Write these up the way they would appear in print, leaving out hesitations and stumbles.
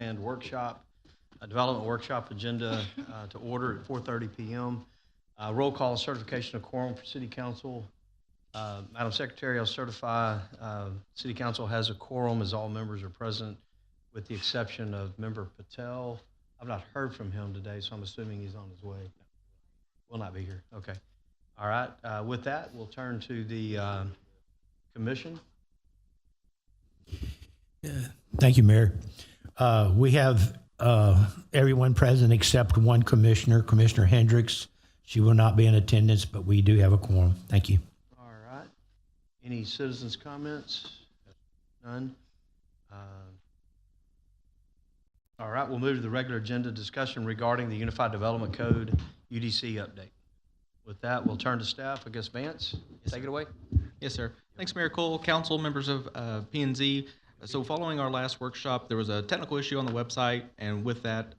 and workshop, development workshop agenda to order at 4:30 p.m. Roll call certification of quorum for City Council. Madam Secretary, I'll certify City Council has a quorum as all members are present with the exception of Member Patel. I've not heard from him today, so I'm assuming he's on his way. Will not be here. Okay. All right. With that, we'll turn to the commission. Thank you, Mayor. We have everyone present except one commissioner, Commissioner Hendricks. She will not be in attendance, but we do have a quorum. Thank you. All right. Any citizens' comments? None. All right, we'll move to the regular agenda discussion regarding the Unified Development Code UDC update. With that, we'll turn to staff. I guess Vance, take it away. Yes, sir. Thanks, Mayor Cole, council, members of P&Z. So following our last workshop, there was a technical issue on the website, and with that,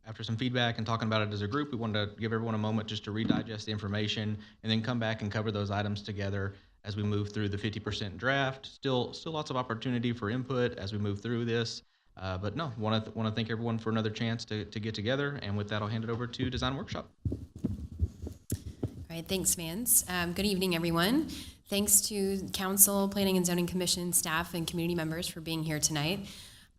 after some feedback and talking about it as a group, we wanted to give everyone a moment just to redigest the information and then come back and cover those items together as we move through the 50% draft. Still lots of opportunity for input as we move through this. But no, want to thank everyone for another chance to get together. And with that, I'll hand it over to Design Workshop. All right, thanks, Vance. Good evening, everyone. Thanks to Council, Planning and Zoning Commission staff and community members for being here tonight.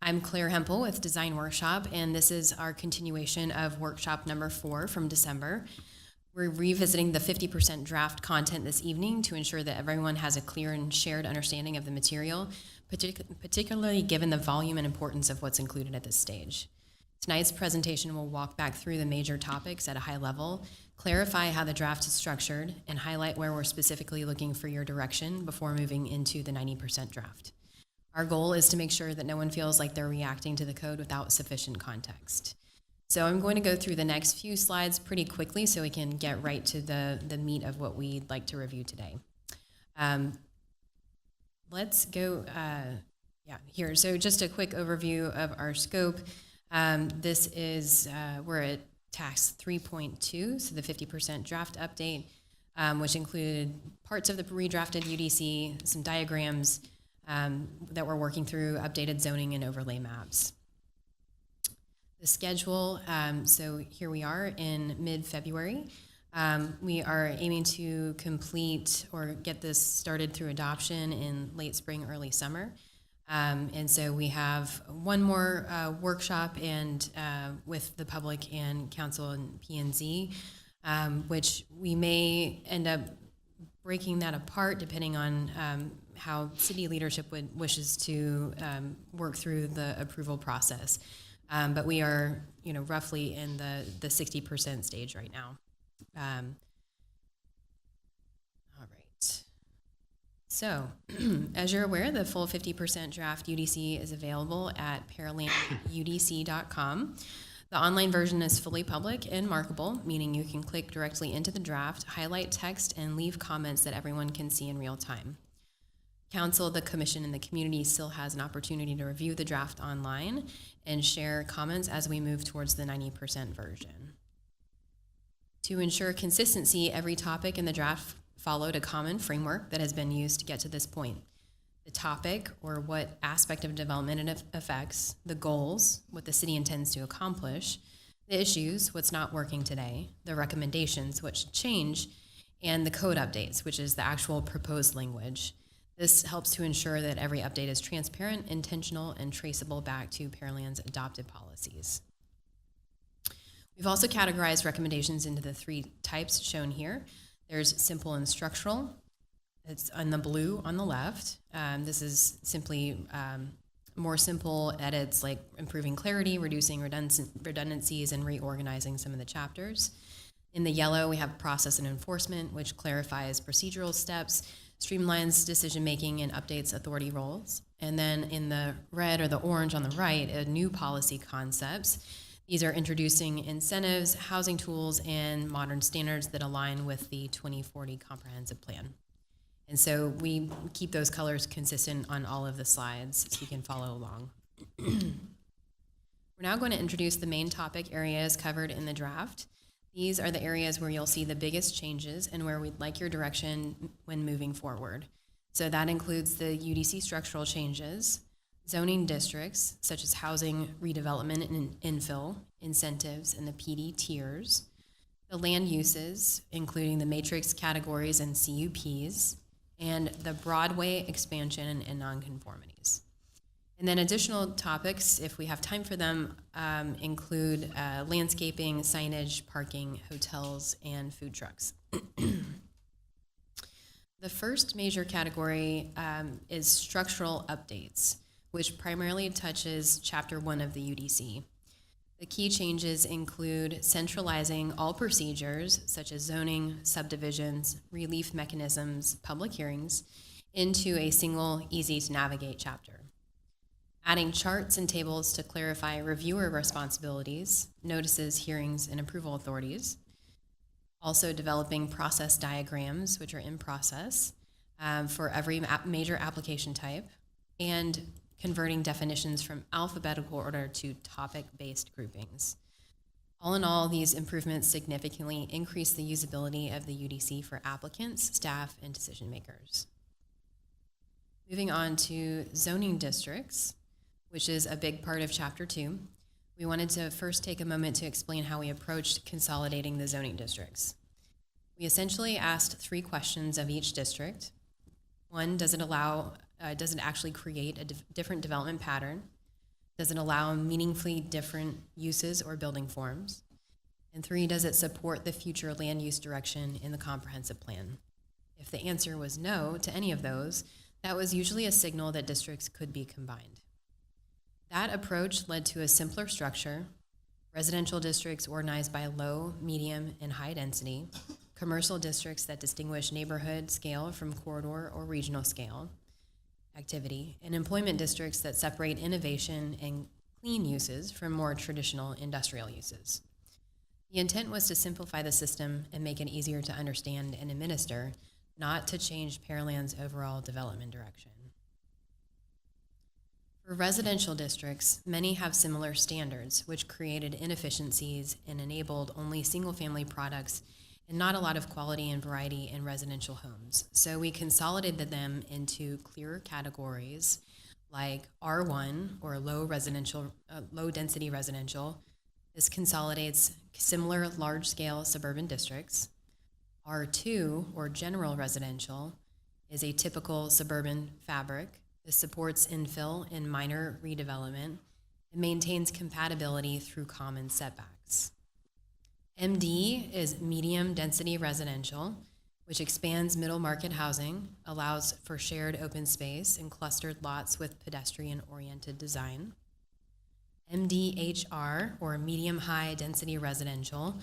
I'm Claire Hempel with Design Workshop, and this is our continuation of workshop number 4 from December. We're revisiting the 50% draft content this evening to ensure that everyone has a clear and shared understanding of the material, particularly given the volume and importance of what's included at this stage. Tonight's presentation will walk back through the major topics at a high level, clarify how the draft is structured, and highlight where we're specifically looking for your direction before moving into the 90% draft. Our goal is to make sure that no one feels like they're reacting to the code without sufficient context. So I'm going to go through the next few slides pretty quickly so we can get right to the meat of what we'd like to review today. Let's go here. So just a quick overview of our scope. This is, we're at task 3.2, so the 50% draft update, which included parts of the redrafted UDC, some diagrams that we're working through, updated zoning and overlay maps. The schedule, so here we are in mid-February. We are aiming to complete or get this started through adoption in late spring, early summer. And so we have one more workshop and with the public and council and P&Z, which we may end up breaking that apart depending on how city leadership wishes to work through the approval process. But we are, roughly in the 60% stage right now. All right. So, as you're aware, the full 50% draft UDC is available at pearlandudc.com. The online version is fully public and markable, meaning you can click directly into the draft, highlight text, and leave comments that everyone can see in real time. Council, the commission, and the community still has an opportunity to review the draft online and share comments as we move towards the 90% version. To ensure consistency, every topic in the draft followed a common framework that has been used to get to this point. The topic, or what aspect of development it affects, the goals, what the city intends to accomplish, the issues, what's not working today, the recommendations, what should change, and the code updates, which is the actual proposed language. This helps to ensure that every update is transparent, intentional, and traceable back to Pearland's adopted policies. We've also categorized recommendations into the 3 types shown here. There's simple and structural. It's in the blue on the left. This is simply more simple edits like improving clarity, reducing redundancies, and reorganizing some of the chapters. In the yellow, we have process and enforcement, which clarifies procedural steps, streamlines decision-making, and updates authority roles. And then in the red or the orange on the right, new policy concepts. These are introducing incentives, housing tools, and modern standards that align with the 2040 comprehensive plan. And so we keep those colors consistent on all of the slides so you can follow along. We're now going to introduce the main topic areas covered in the draft. These are the areas where you'll see the biggest changes and where we'd like your direction when moving forward. So that includes the UDC structural changes, zoning districts such as housing redevelopment and infill, incentives, and the PD tiers, the land uses, including the matrix categories and CUPs, and the Broadway expansion and nonconformities. And then additional topics, if we have time for them, include landscaping, signage, parking, hotels, and food trucks. The first major category is structural updates, which primarily touches Chapter 1 of the UDC. The key changes include centralizing all procedures, such as zoning, subdivisions, relief mechanisms, public hearings, into a single, easy-to-navigate chapter. Adding charts and tables to clarify reviewer responsibilities, notices, hearings, and approval authorities. Also developing process diagrams, which are in process, for every major application type, and converting definitions from alphabetical order to topic-based groupings. All in all, these improvements significantly increase the usability of the UDC for applicants, staff, and decision makers. Moving on to zoning districts, which is a big part of Chapter 2. We wanted to first take a moment to explain how we approached consolidating the zoning districts. We essentially asked 3 questions of each district. 1, does it actually create a different development pattern? Does it allow meaningfully different uses or building forms? And 3, does it support the future land use direction in the comprehensive plan? If the answer was no to any of those, that was usually a signal that districts could be combined. That approach led to a simpler structure: residential districts organized by low, medium, and high density, commercial districts that distinguish neighborhood scale from corridor or regional scale activity, and employment districts that separate innovation and clean uses from more traditional industrial uses. The intent was to simplify the system and make it easier to understand and administer, not to change Pearland's overall development direction. For residential districts, many have similar standards, which created inefficiencies and enabled only single-family products and not a lot of quality and variety in residential homes. So we consolidated them into clearer categories like R1, or low density residential. This consolidates similar large-scale suburban districts. R2, or general residential, is a typical suburban fabric. This supports infill and minor redevelopment and maintains compatibility through common setbacks. MD is medium density residential, which expands middle market housing, allows for shared open space and clustered lots with pedestrian-oriented design. MDHR, or medium high density residential,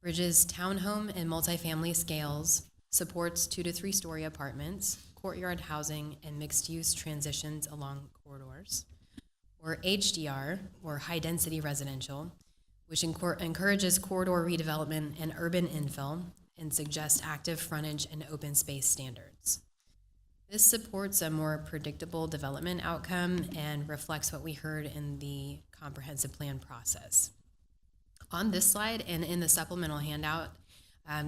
bridges townhome and multifamily scales, supports 2 to 3 story apartments, courtyard housing, and mixed-use transitions along corridors. Or HDR, or high-density residential, which encourages corridor redevelopment and urban infill and suggests active frontage and open space standards. This supports a more predictable development outcome and reflects what we heard in the comprehensive plan process. On this slide and in the supplemental handout,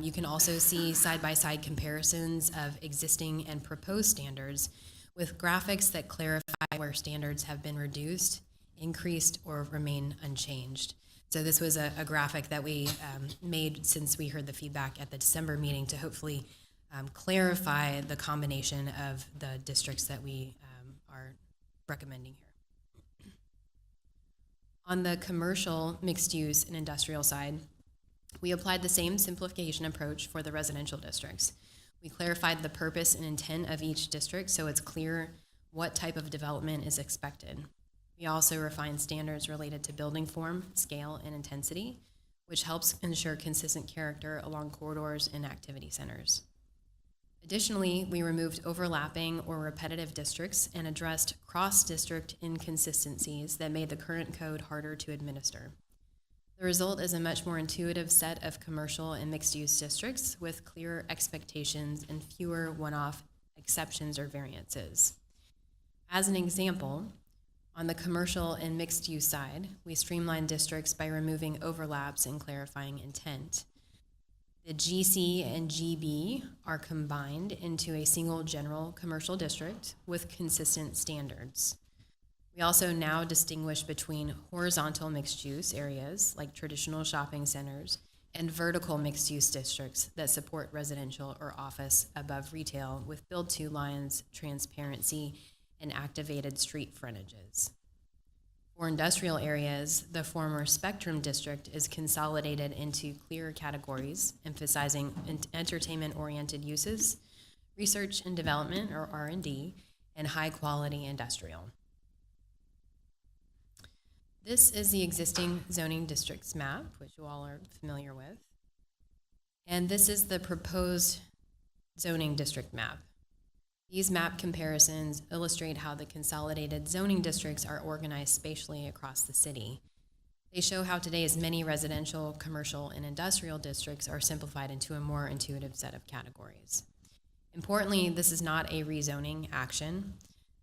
you can also see side-by-side comparisons of existing and proposed standards with graphics that clarify where standards have been reduced, increased, or remain unchanged. So this was a graphic that we made since we heard the feedback at the December meeting to hopefully clarify the combination of the districts that we are recommending here. On the commercial, mixed use, and industrial side, we applied the same simplification approach for the residential districts. We clarified the purpose and intent of each district so it's clear what type of development is expected. We also refined standards related to building form, scale, and intensity, which helps ensure consistent character along corridors and activity centers. Additionally, we removed overlapping or repetitive districts and addressed cross-district inconsistencies that made the current code harder to administer. The result is a much more intuitive set of commercial and mixed-use districts with clearer expectations and fewer one-off exceptions or variances. As an example, on the commercial and mixed-use side, we streamlined districts by removing overlaps and clarifying intent. The GC and GB are combined into a single general commercial district with consistent standards. We also now distinguish between horizontal mixed-use areas, like traditional shopping centers, and vertical mixed-use districts that support residential or office above retail with build-to lines, transparency, and activated street frontages. For industrial areas, the former Spectrum District is consolidated into clear categories, emphasizing entertainment-oriented uses, research and development, or R&D, and high-quality industrial. This is the existing zoning districts map, which you all are familiar with. And this is the proposed zoning district map. These map comparisons illustrate how the consolidated zoning districts are organized spatially across the city. They show how today's many residential, commercial, and industrial districts are simplified into a more intuitive set of categories. Importantly, this is not a rezoning action.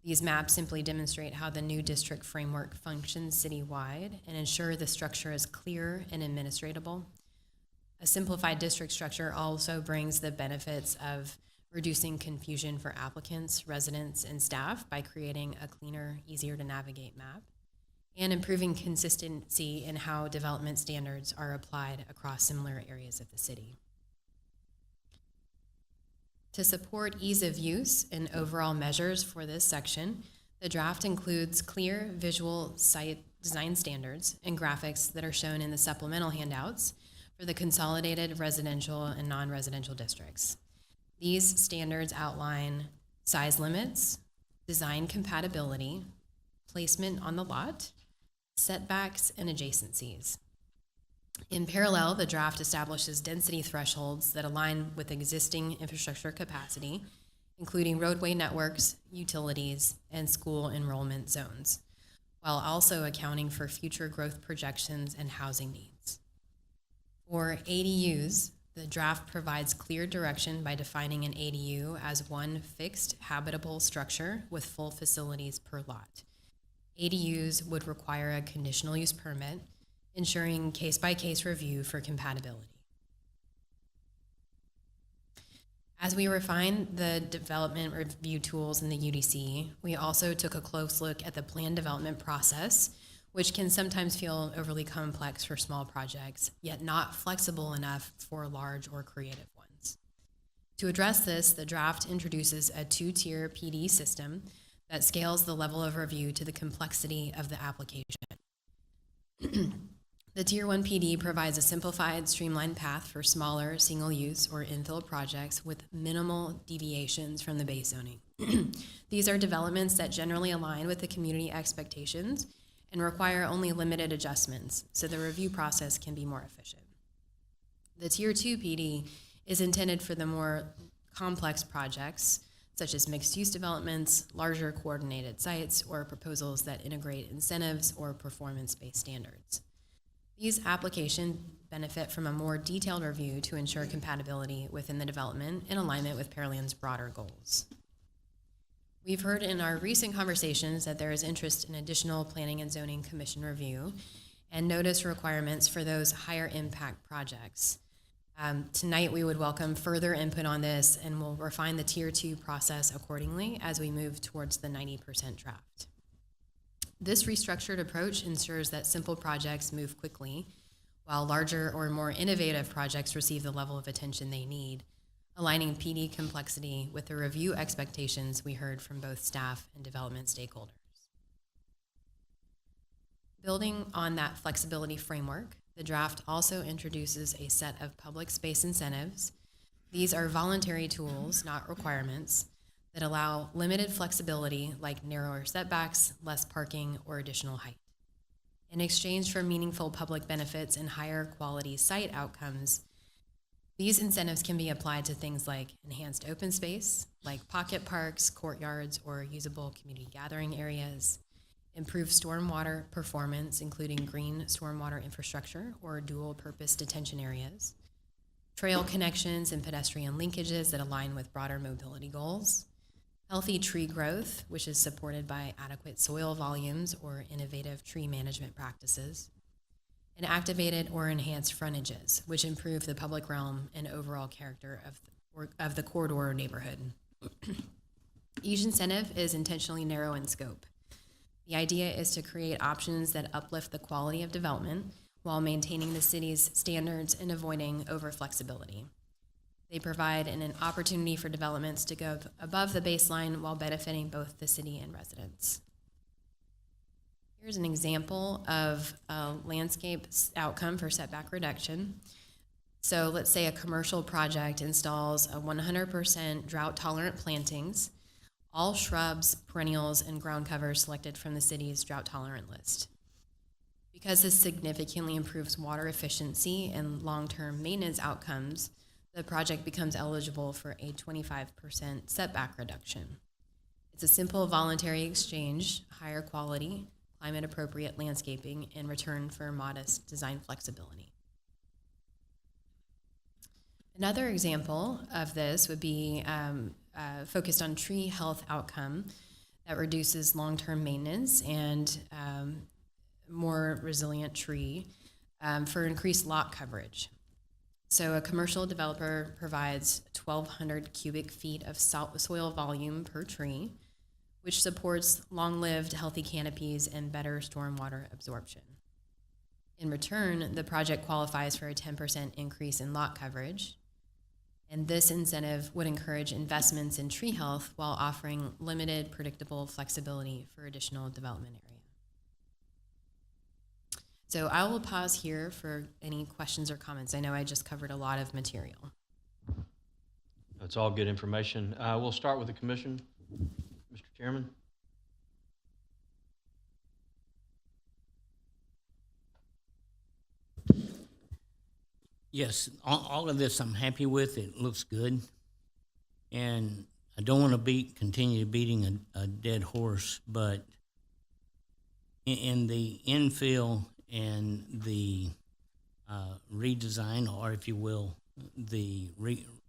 These maps simply demonstrate how the new district framework functions citywide and ensure the structure is clear and administratable. A simplified district structure also brings the benefits of reducing confusion for applicants, residents, and staff by creating a cleaner, easier to navigate map, and improving consistency in how development standards are applied across similar areas of the city. To support ease of use and overall measures for this section, the draft includes clear visual site design standards and graphics that are shown in the supplemental handouts for the consolidated residential and non-residential districts. These standards outline size limits, design compatibility, placement on the lot, setbacks, and adjacencies. In parallel, the draft establishes density thresholds that align with existing infrastructure capacity, including roadway networks, utilities, and school enrollment zones, while also accounting for future growth projections and housing needs. For ADUs, the draft provides clear direction by defining an ADU as one fixed habitable structure with full facilities per lot. ADUs would require a conditional use permit, ensuring case-by-case review for compatibility. As we refine the development review tools in the UDC, we also took a close look at the plan development process, which can sometimes feel overly complex for small projects, yet not flexible enough for large or creative ones. To address this, the draft introduces a two-tier PD system that scales the level of review to the complexity of the application. The Tier 1 PD provides a simplified, streamlined path for smaller, single-use or infill projects with minimal deviations from the base zoning. These are developments that generally align with the community expectations and require only limited adjustments, so the review process can be more efficient. The Tier 2 PD is intended for the more complex projects, such as mixed-use developments, larger coordinated sites, or proposals that integrate incentives or performance-based standards. These applications benefit from a more detailed review to ensure compatibility within the development in alignment with Pearland's broader goals. We've heard in our recent conversations that there is interest in additional Planning and Zoning Commission review and notice requirements for those higher impact projects. Tonight we would welcome further input on this, and we'll refine the Tier 2 process accordingly as we move towards the 90% draft. This restructured approach ensures that simple projects move quickly, while larger or more innovative projects receive the level of attention they need, aligning PD complexity with the review expectations we heard from both staff and development stakeholders. Building on that flexibility framework, the draft also introduces a set of public space incentives. These are voluntary tools, not requirements, that allow limited flexibility like narrower setbacks, less parking, or additional height. In exchange for meaningful public benefits and higher quality site outcomes, these incentives can be applied to things like enhanced open space, like pocket parks, courtyards, or usable community gathering areas, improved stormwater performance, including green stormwater infrastructure or dual-purpose detention areas, trail connections and pedestrian linkages that align with broader mobility goals, healthy tree growth, which is supported by adequate soil volumes or innovative tree management practices, and activated or enhanced frontages, which improve the public realm and overall character of the corridor neighborhood. Each incentive is intentionally narrow in scope. The idea is to create options that uplift the quality of development while maintaining the city's standards and avoiding over-flexibility. They provide an opportunity for developments to go above the baseline while benefiting both the city and residents. Here's an example of a landscape outcome for setback reduction. So let's say a commercial project installs a 100% drought-tolerant plantings, all shrubs, perennials, and ground covers selected from the city's drought-tolerant list. Because this significantly improves water efficiency and long-term maintenance outcomes, the project becomes eligible for a 25% setback reduction. It's a simple voluntary exchange, higher quality, climate-appropriate landscaping in return for modest design flexibility. Another example of this would be focused on tree health outcome that reduces long-term maintenance and more resilient tree for increased lot coverage. So a commercial developer provides 1,200 cubic feet of soil volume per tree, which supports long-lived healthy canopies and better stormwater absorption. In return, the project qualifies for a 10% increase in lot coverage, and this incentive would encourage investments in tree health while offering limited, predictable flexibility for additional development area. So I will pause here for any questions or comments. I know I just covered a lot of material. That's all good information. We'll start with the commission. Mr. Chairman. Yes, all of this I'm happy with. It looks good. And I don't want to continue beating a dead horse, but in the infill and the redesign, or if you will, the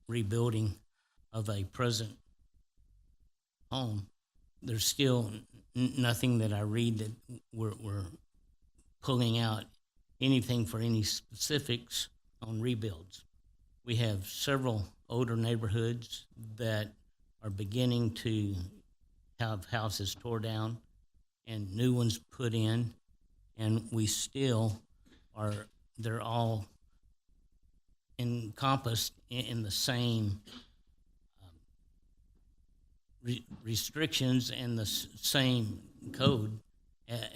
rebuilding of a present home, there's still nothing that I read that we're pulling out anything for any specifics on rebuilds. We have several older neighborhoods that are beginning to have houses tore down and new ones put in, and we still they're all encompassed in the same restrictions and the same code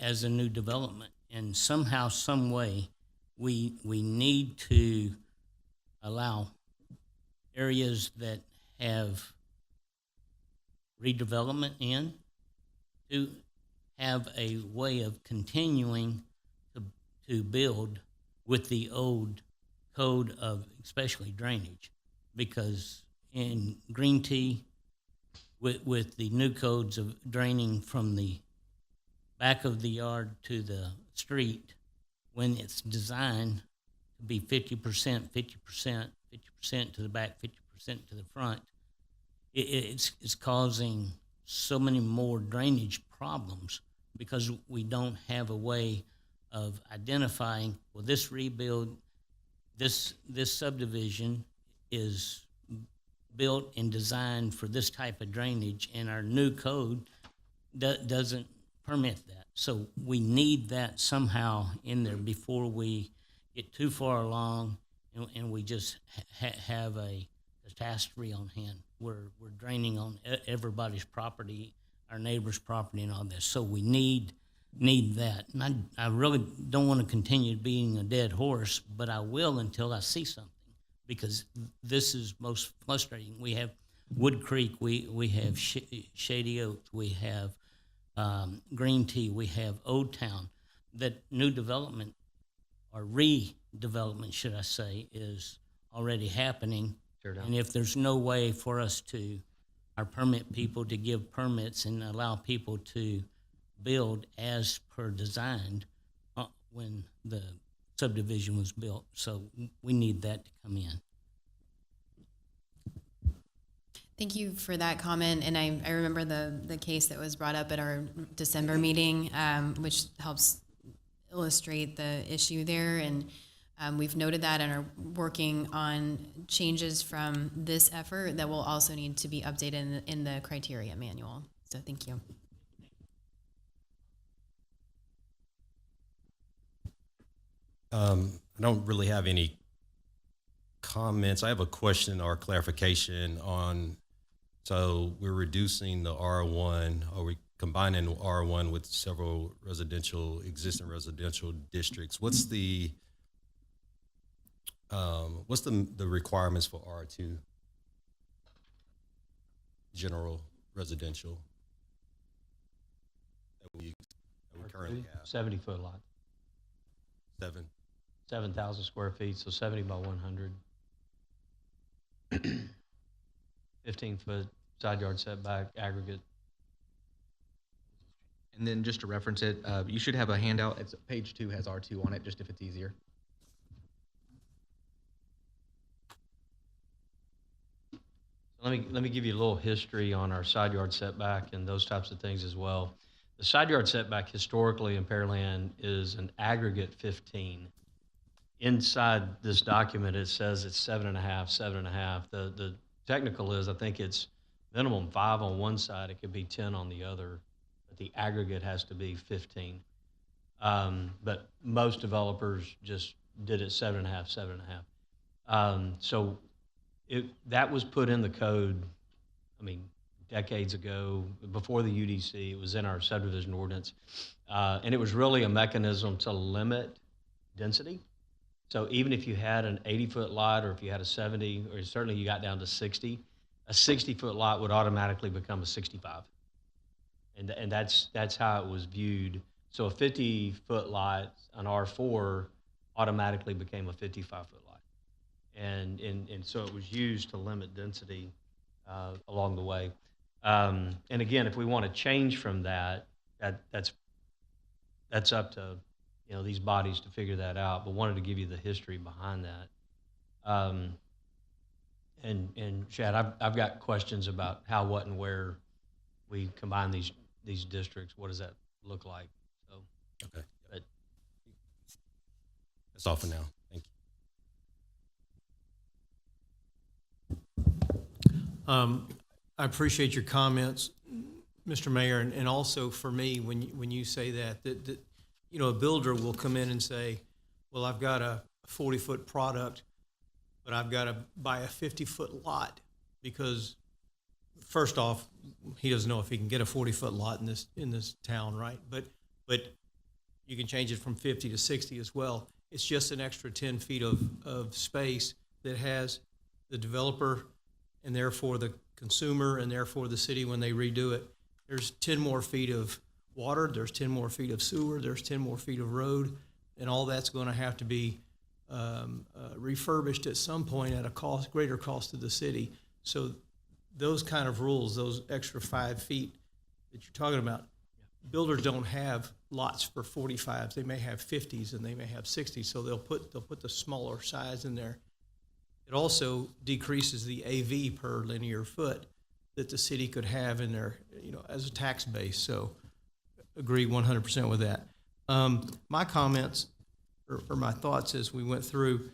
as a new development. And somehow, some way, we need to allow areas that have redevelopment in to have a way of continuing to build with the old code of especially drainage, because in Green Tea, with the new codes of draining from the back of the yard to the street, when it's designed to be 50%, 50%, 50% to the back, 50% to the front, it's causing so many more drainage problems because we don't have a way of identifying, well, this rebuild, this subdivision is built and designed for this type of drainage, and our new code doesn't permit that. So we need that somehow in there before we get too far along and we just have a catastrophe on hand. We're draining on everybody's property, our neighbor's property, and all this. So we need that. And I really don't want to continue being a dead horse, but I will until I see something, because this is most frustrating. We have Wood Creek, we have Shady Oaks, we have Green Tea, we have Old Town. That new development, or redevelopment, should I say, is already happening. And if there's no way for us our permit people to give permits and allow people to build as per designed when the subdivision was built. So we need that to come in. Thank you for that comment. And I remember the case that was brought up at our December meeting, which helps illustrate the issue there. And we've noted that and are working on changes from this effort that will also need to be updated in the criteria manual. So thank you. I don't really have any comments. I have a question or clarification on, so we're reducing the R1, or we combining R1 with several existing residential districts. What's the requirements for R2, general residential, that we currently have? 70-foot lot, 7,000 square feet, so 70 by 100. 15-foot side yard setback aggregate. And then just to reference it, you should have a handout. It's page 2 has R2 on it, just if it's easier. Let me give you a little history on our side yard setback and those types of things as well. The side yard setback historically in Pearland is an aggregate 15. Inside this document, it says it's 7.5, 7.5. The technical is, I think it's minimum 5 on one side. It could be 10 on the other, but the aggregate has to be 15. But most developers just did it 7.5, 7.5. So that was put in the code, I mean, decades ago, before the UDC. It was in our subdivision ordinance. And it was really a mechanism to limit density. So even if you had an 80-foot lot, or if you had a 70, or certainly you got down to 60, a 60-foot lot would automatically become a 65. And that's how it was viewed. So a 50-foot lot, an R4, automatically became a 55-foot lot. And so it was used to limit density along the way. And again, if we want to change from that's up to these bodies to figure that out. But wanted to give you the history behind that. And Chad, I've got questions about how, what, and where we combine these districts. What does that look like? So Okay. But, That's all for now. Thank you. I appreciate your comments, Mr. Mayor, and also for me, when you say that a builder will come in and say, well, I've got a 40-foot product, but I've got to buy a 50-foot lot because, first off, he doesn't know if he can get a 40-foot lot in this town, right? But you can change it from 50 to 60 as well. It's just an extra 10 feet of space that has the developer and therefore the consumer and therefore the city when they redo it. There's 10 more feet of water, there's 10 more feet of sewer, there's 10 more feet of road, and all that's going to have to be refurbished at some point at a greater cost to the city. So those kind of rules, those extra 5 feet that you're talking about, builders don't have lots for 45s. They may have 50s and they may have 60s, so they'll put the smaller size in there. It also decreases the AV per linear foot that the city could have in there, as a tax base. So agree 100% with that. My comments or my thoughts as we went through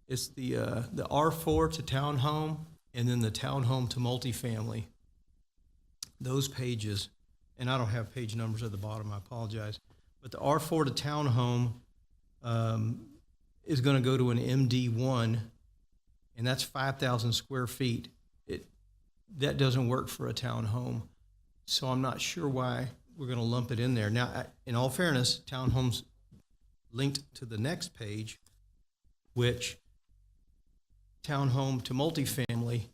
is the R4 to townhome and then the townhome to multifamily. Those pages, and I don't have page numbers at the bottom, I apologize, but the R4 to townhome is going to go to an MD1, and that's 5,000 square feet. That doesn't work for a townhome, so I'm not sure why we're going to lump it in there. Now, in all fairness, townhomes linked to the next page, which townhome to multifamily,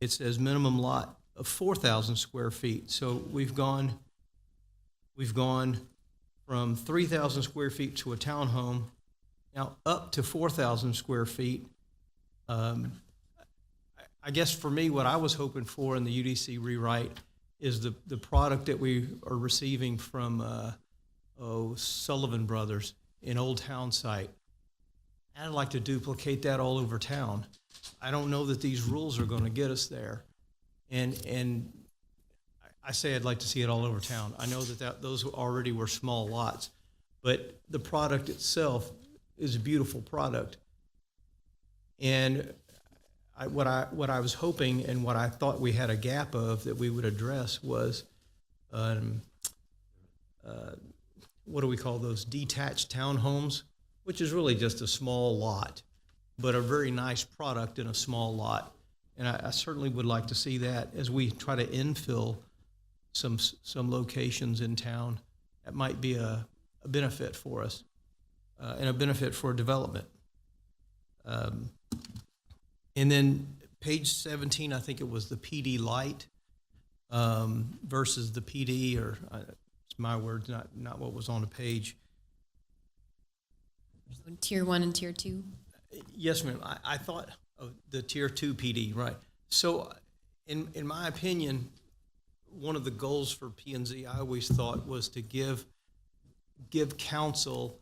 it says minimum lot of 4,000 square feet. So we've gone from 3,000 square feet to a townhome, now up to 4,000 square feet. I guess for me, what I was hoping for in the UDC rewrite is the product that we are receiving from Sullivan Brothers in Old Town Site. I'd like to duplicate that all over town. I don't know that these rules are going to get us there, and I say I'd like to see it all over town. I know that those already were small lots, but the product itself is a beautiful product. And what I was hoping and what I thought we had a gap of that we would address was, what do we call those, detached townhomes? which is really just a small lot, but a very nice product in a small lot. And I certainly would like to see that as we try to infill some locations in town. That might be a benefit for us and a benefit for development. And then page 17, I think it was the PD Lite versus the PD, or it's my words, not what was on the page. Tier 1 and Tier 2. Yes, ma'am. I thought of the Tier 2 PD, right. So in my opinion, one of the goals for P&Z I always thought was to give council,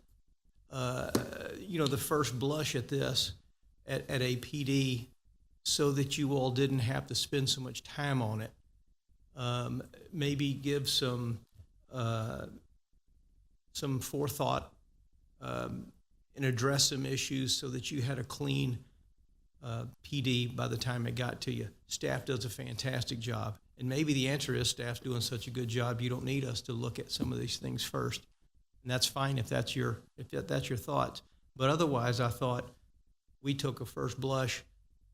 the first blush at this, at a PD, so that you all didn't have to spend so much time on it. Maybe give some forethought and address some issues so that you had a clean PD by the time it got to you. Staff does a fantastic job. And maybe the answer is staff's doing such a good job, you don't need us to look at some of these things first. And that's fine if that's your thoughts. But otherwise, I thought we took a first blush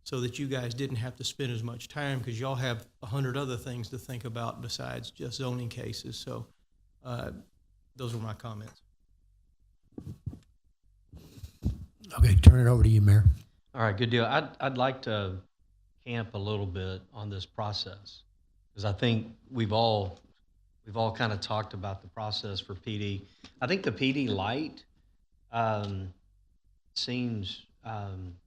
so that you guys didn't have to spend as much time, because y'all have 100 other things to think about besides just zoning cases. So those were my comments. Okay, turn it over to you, Mayor. All right, good deal. I'd like to camp a little bit on this process, because I think we've all kind of talked about the process for PD. I think the PD Lite seems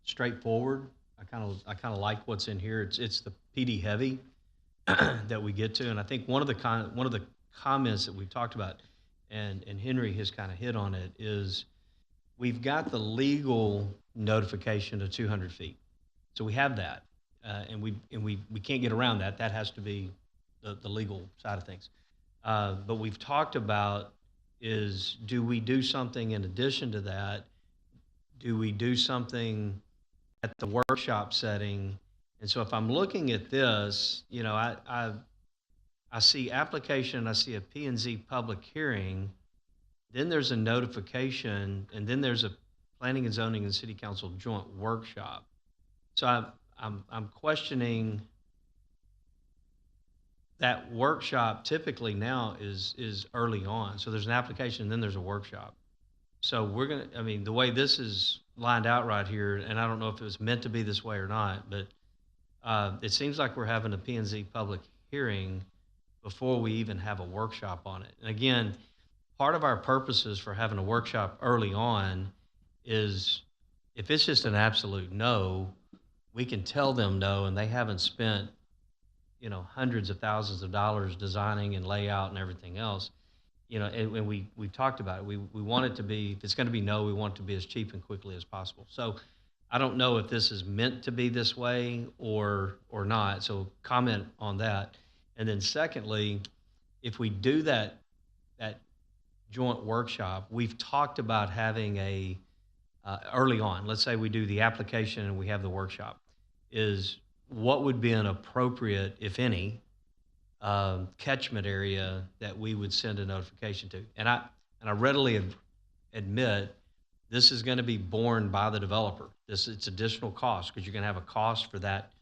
straightforward. I kind of like what's in here. It's the PD Heavy that we get to, and I think one of the comments that we've talked about, and Henry has kind of hit on it, is we've got the legal notification of 200 feet. So we have that, and we can't get around that. That has to be the legal side of things. But we've talked about is, do we do something in addition to that? Do we do something at the workshop setting? And so if I'm looking at this, I see application, I see a P&Z public hearing, then there's a notification, and then there's a planning and zoning and city council joint workshop. So I'm questioning that workshop typically now is early on. So there's an application, and then there's a workshop. So the way this is lined out right here, and I don't know if it was meant to be this way or not, but it seems like we're having a P&Z public hearing before we even have a workshop on it. And again, part of our purposes for having a workshop early on is, if it's just an absolute no, we can tell them no, and they haven't spent hundreds of thousands of dollars designing and layout and everything else. And we've talked about it. We want it to be, if it's going to be no, we want it to be as cheap and quickly as possible. So I don't know if this is meant to be this way or not. So comment on that. And then secondly, if we do that joint workshop, we've talked about having a early on. Let's say we do the application and we have the workshop. Is what would be an appropriate, if any, catchment area that we would send a notification to? And I readily admit this is going to be borne by the developer. It's additional cost, because you're going to have a cost for that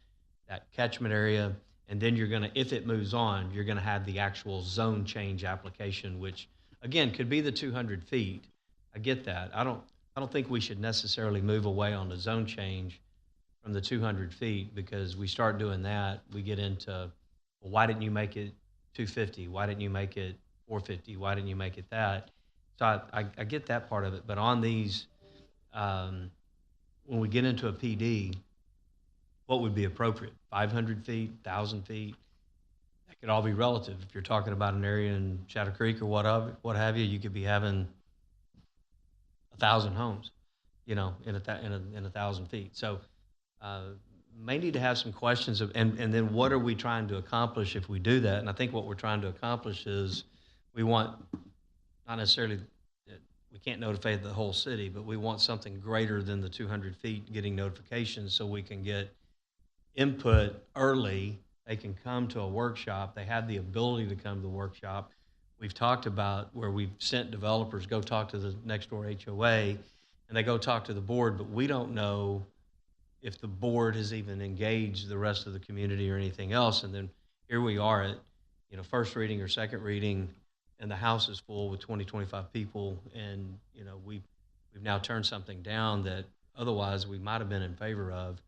catchment area, and then you're going to, if it moves on, you're going to have the actual zone change application, which again could be the 200 feet. I get that. I don't think we should necessarily move away on the zone change from the 200 feet, because we start doing that, we get into, well, why didn't you make it 250? Why didn't you make it 450? Why didn't you make it that? So I get that part of it. But on these, when we get into a PD, what would be appropriate? 500 feet, 1,000 feet? That could all be relative. If you're talking about an area in Shadow Creek or what have you, you could be having 1,000 homes, in 1,000 feet. So may need to have some questions of, and then what are we trying to accomplish if we do that? And I think what we're trying to accomplish is, we want, not necessarily, we can't notify the whole city, but we want something greater than the 200 feet getting notifications, so we can get input early. They can come to a workshop. They have the ability to come to the workshop. We've talked about where we've sent developers, go talk to the next door HOA, and they go talk to the board, but we don't know if the board has even engaged the rest of the community or anything else. And then here we are at, first reading or second reading, and the house is full with 20, 25 people. And, we've now turned something down that otherwise we might have been in favor of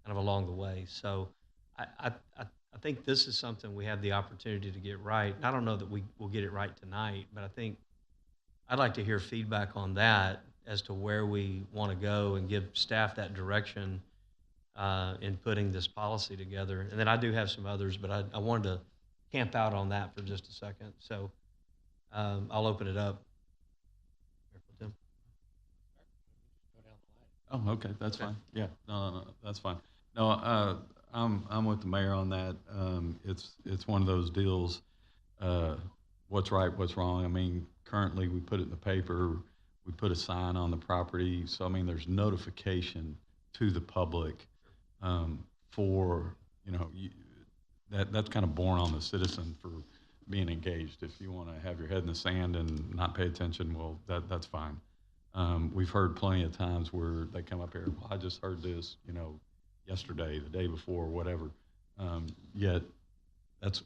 kind of along the way. So I think this is something we have the opportunity to get right. And I don't know that we will get it right tonight, but I think I'd like to hear feedback on that as to where we want to go and give staff that direction in putting this policy together. And then I do have some others, but I wanted to camp out on that for just a second. So I'll open it up. Tim? Oh, okay, that's fine. Yeah, no, that's fine. No, I'm with the mayor on that. It's one of those deals. What's right, what's wrong. I mean, currently we put it in the paper. We put a sign on the property. So I mean, there's notification to the public for that's kind of borne on the citizen for being engaged. If you want to have your head in the sand and not pay attention, well, that's fine. We've heard plenty of times where they come up here, well, I just heard this, yesterday, the day before, whatever. Yet that's,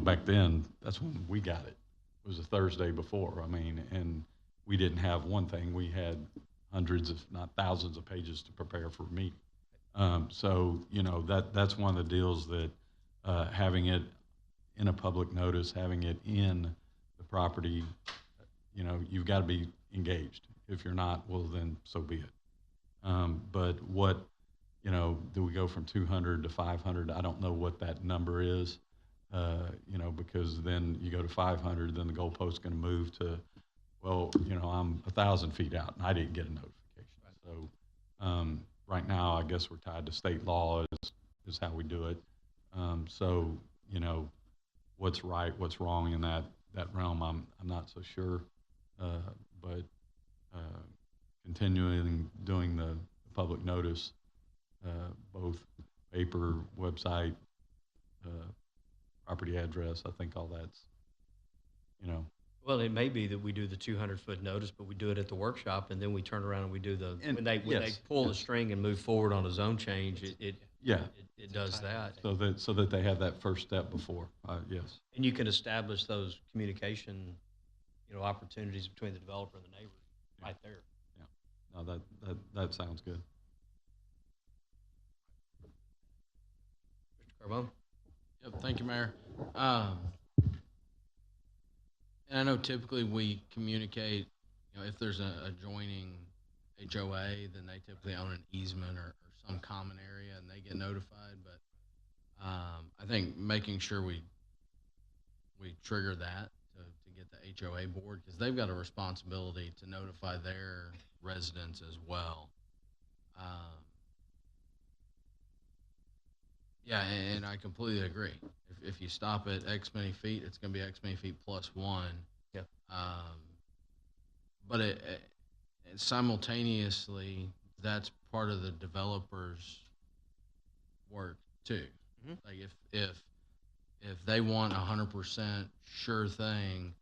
back then, that's when we got it. It was a Thursday before. I mean, and we didn't have one thing. We had hundreds, if not thousands of pages to prepare for a meeting. So, that's one of the deals that having it in a public notice, having it in the property, you've got to be engaged. If you're not, well, then so be it. But what, do we go from 200 to 500? I don't know what that number is, because then you go to 500, then the goalpost's going to move to, well, I'm 1,000 feet out and I didn't get a notification. So right now, I guess we're tied to state law is how we do it. So, what's right, what's wrong in that realm, I'm not so sure. But continuing doing the public notice, both paper, website, property address, I think all that's, Well, it may be that we do the 200-foot notice, but we do it at the workshop, and then we turn around and we do when they pull the string and move forward on a zone change, it does that. So that they have that first step before, yes. And you can establish those communication, opportunities between the developer and the neighbor right there. Yeah, no, that sounds good. Mr. Carbone? Yep, thank you, Mayor. And I know typically we communicate, if there's a adjoining HOA, then they typically own an easement or some common area and they get notified. But I think making sure we trigger that to get the HOA board, because they've got a responsibility to notify their residents as well. Yeah, and I completely agree. If you stop at X many feet, it's going to be X many feet plus one. Yeah. But it simultaneously, that's part of the developer's work too. Mm-hmm. Like if they want 100% sure thing,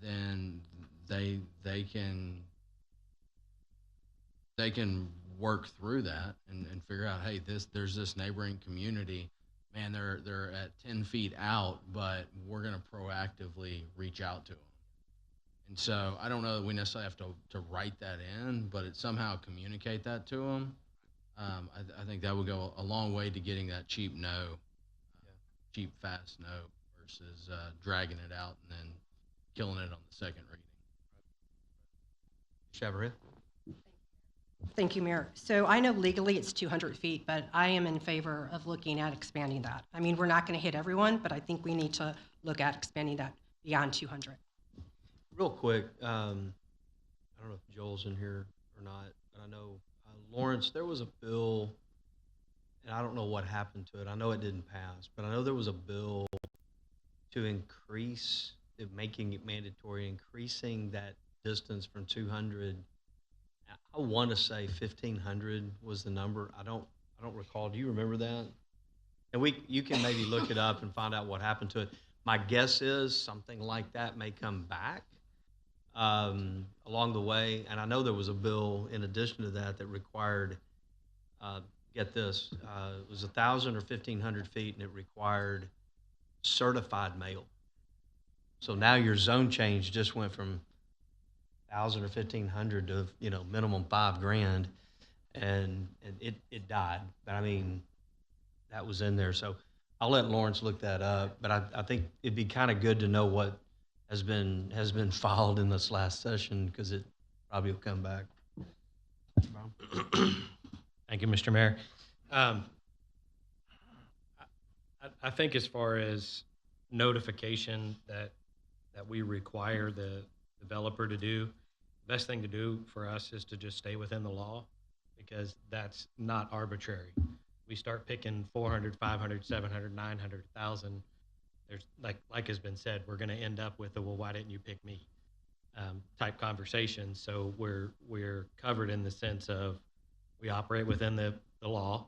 then they can work through that and figure out, hey, there's this neighboring community, man, they're at 10 feet out, but we're going to proactively reach out to them. And so I don't know that we necessarily have to write that in, but somehow communicate that to them. I think that would go a long way to getting that cheap no, cheap, fast no, versus dragging it out and then killing it on the second reading. Chavarria? Thank you, Mayor. So I know legally it's 200 feet, but I am in favor of looking at expanding that. I mean, we're not going to hit everyone, but I think we need to look at expanding that beyond 200. Real quick, I don't know if Joel's in here or not, but I know, Lawrence, there was a bill, and I don't know what happened to it. I know it didn't pass, but I know there was a bill to increase, making it mandatory, increasing that distance from 200. I want to say 1,500 was the number. I don't recall. Do you remember that? And you can maybe look it up and find out what happened to it. My guess is something like that may come back. along the way. And I know there was a bill in addition to that that required, get this, it was 1,000 or 1,500 feet, and it required certified mail. So now your zone change just went from 1,000 or 1,500 to, minimum $5,000, and it died. But I mean, that was in there. So I'll let Lawrence look that up. But I think it'd be kind of good to know what has been filed in this last session, because it probably will come back. Thank you, Mr. Mayor. I think as far as notification that we require the developer to do, the best thing to do for us is to just stay within the law, because that's not arbitrary. We start picking 400, 500, 700, 900, 1,000. There's like has been said, we're going to end up with a, well, why didn't you pick me type conversation. So we're covered in the sense of we operate within the law,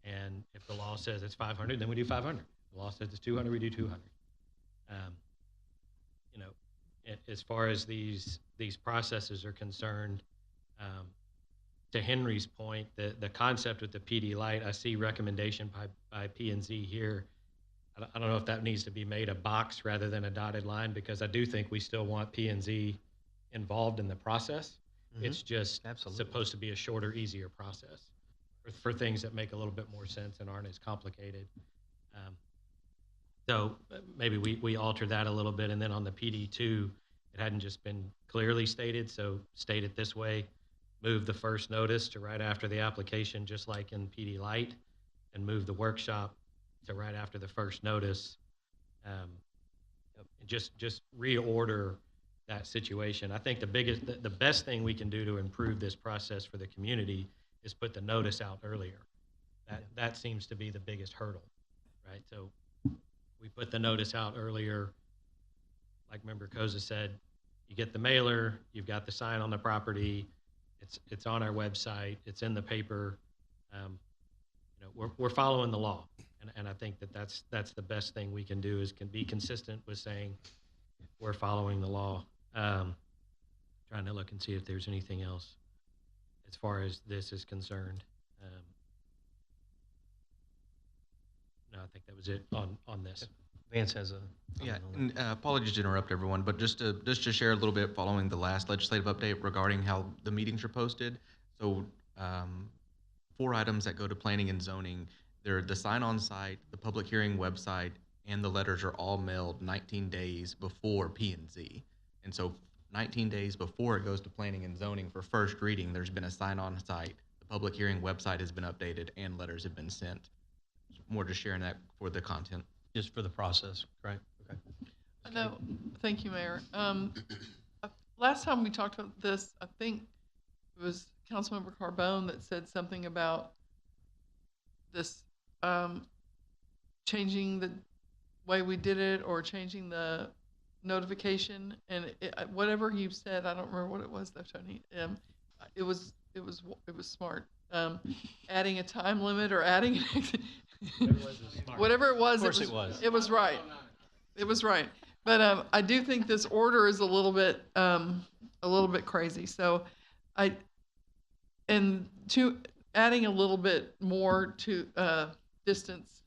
and if the law says it's 500, then we do 500. If the law says it's 200, we do 200. As far as these processes are concerned, to Henry's point, the concept with the PD Light, I see recommendation by P&Z here. I don't know if that needs to be made a box rather than a dotted line, because I do think we still want P&Z involved in the process. Mm-hmm. It's just supposed to be a shorter, easier process for things that make a little bit more sense and aren't as complicated. So maybe we alter that a little bit. And then on the PD2, it hadn't just been clearly stated. So state it this way: move the first notice to right after the application, just like in PD Light, and move the workshop to right after the first notice. Just reorder that situation. I think the best thing we can do to improve this process for the community is put the notice out earlier. That seems to be the biggest hurdle, right? So we put the notice out earlier. Like Member Koza said, you get the mailer, you've got the sign on the property, it's on our website, it's in the paper. We're following the law, and I think that's the best thing we can do, is can be consistent with saying we're following the law. Trying to look and see if there's anything else as far as this is concerned. No, I think that was it on this. Vance has a Yeah, and, apologies to interrupt everyone, but just to share a little bit following the last legislative update regarding how the meetings are posted. So 4 items that go to planning and zoning. They're the sign-on site, the public hearing website, and the letters are all mailed 19 days before P&Z. And so 19 days before it goes to planning and zoning for first reading, there's been a sign-on site, the public hearing website has been updated, and letters have been sent. More just sharing that for the content. just for the process, right? Okay. No, thank you, Mayor. Last time we talked about this, I think it was Councilmember Carbone that said something about this changing the way we did it, or changing the notification. And whatever you said, I don't remember what it was though, Tony. It was smart. Adding a time limit, or adding whatever it was. Of course it was. It was right. It was right. But I do think this order is a little bit crazy. So adding a little bit more to distance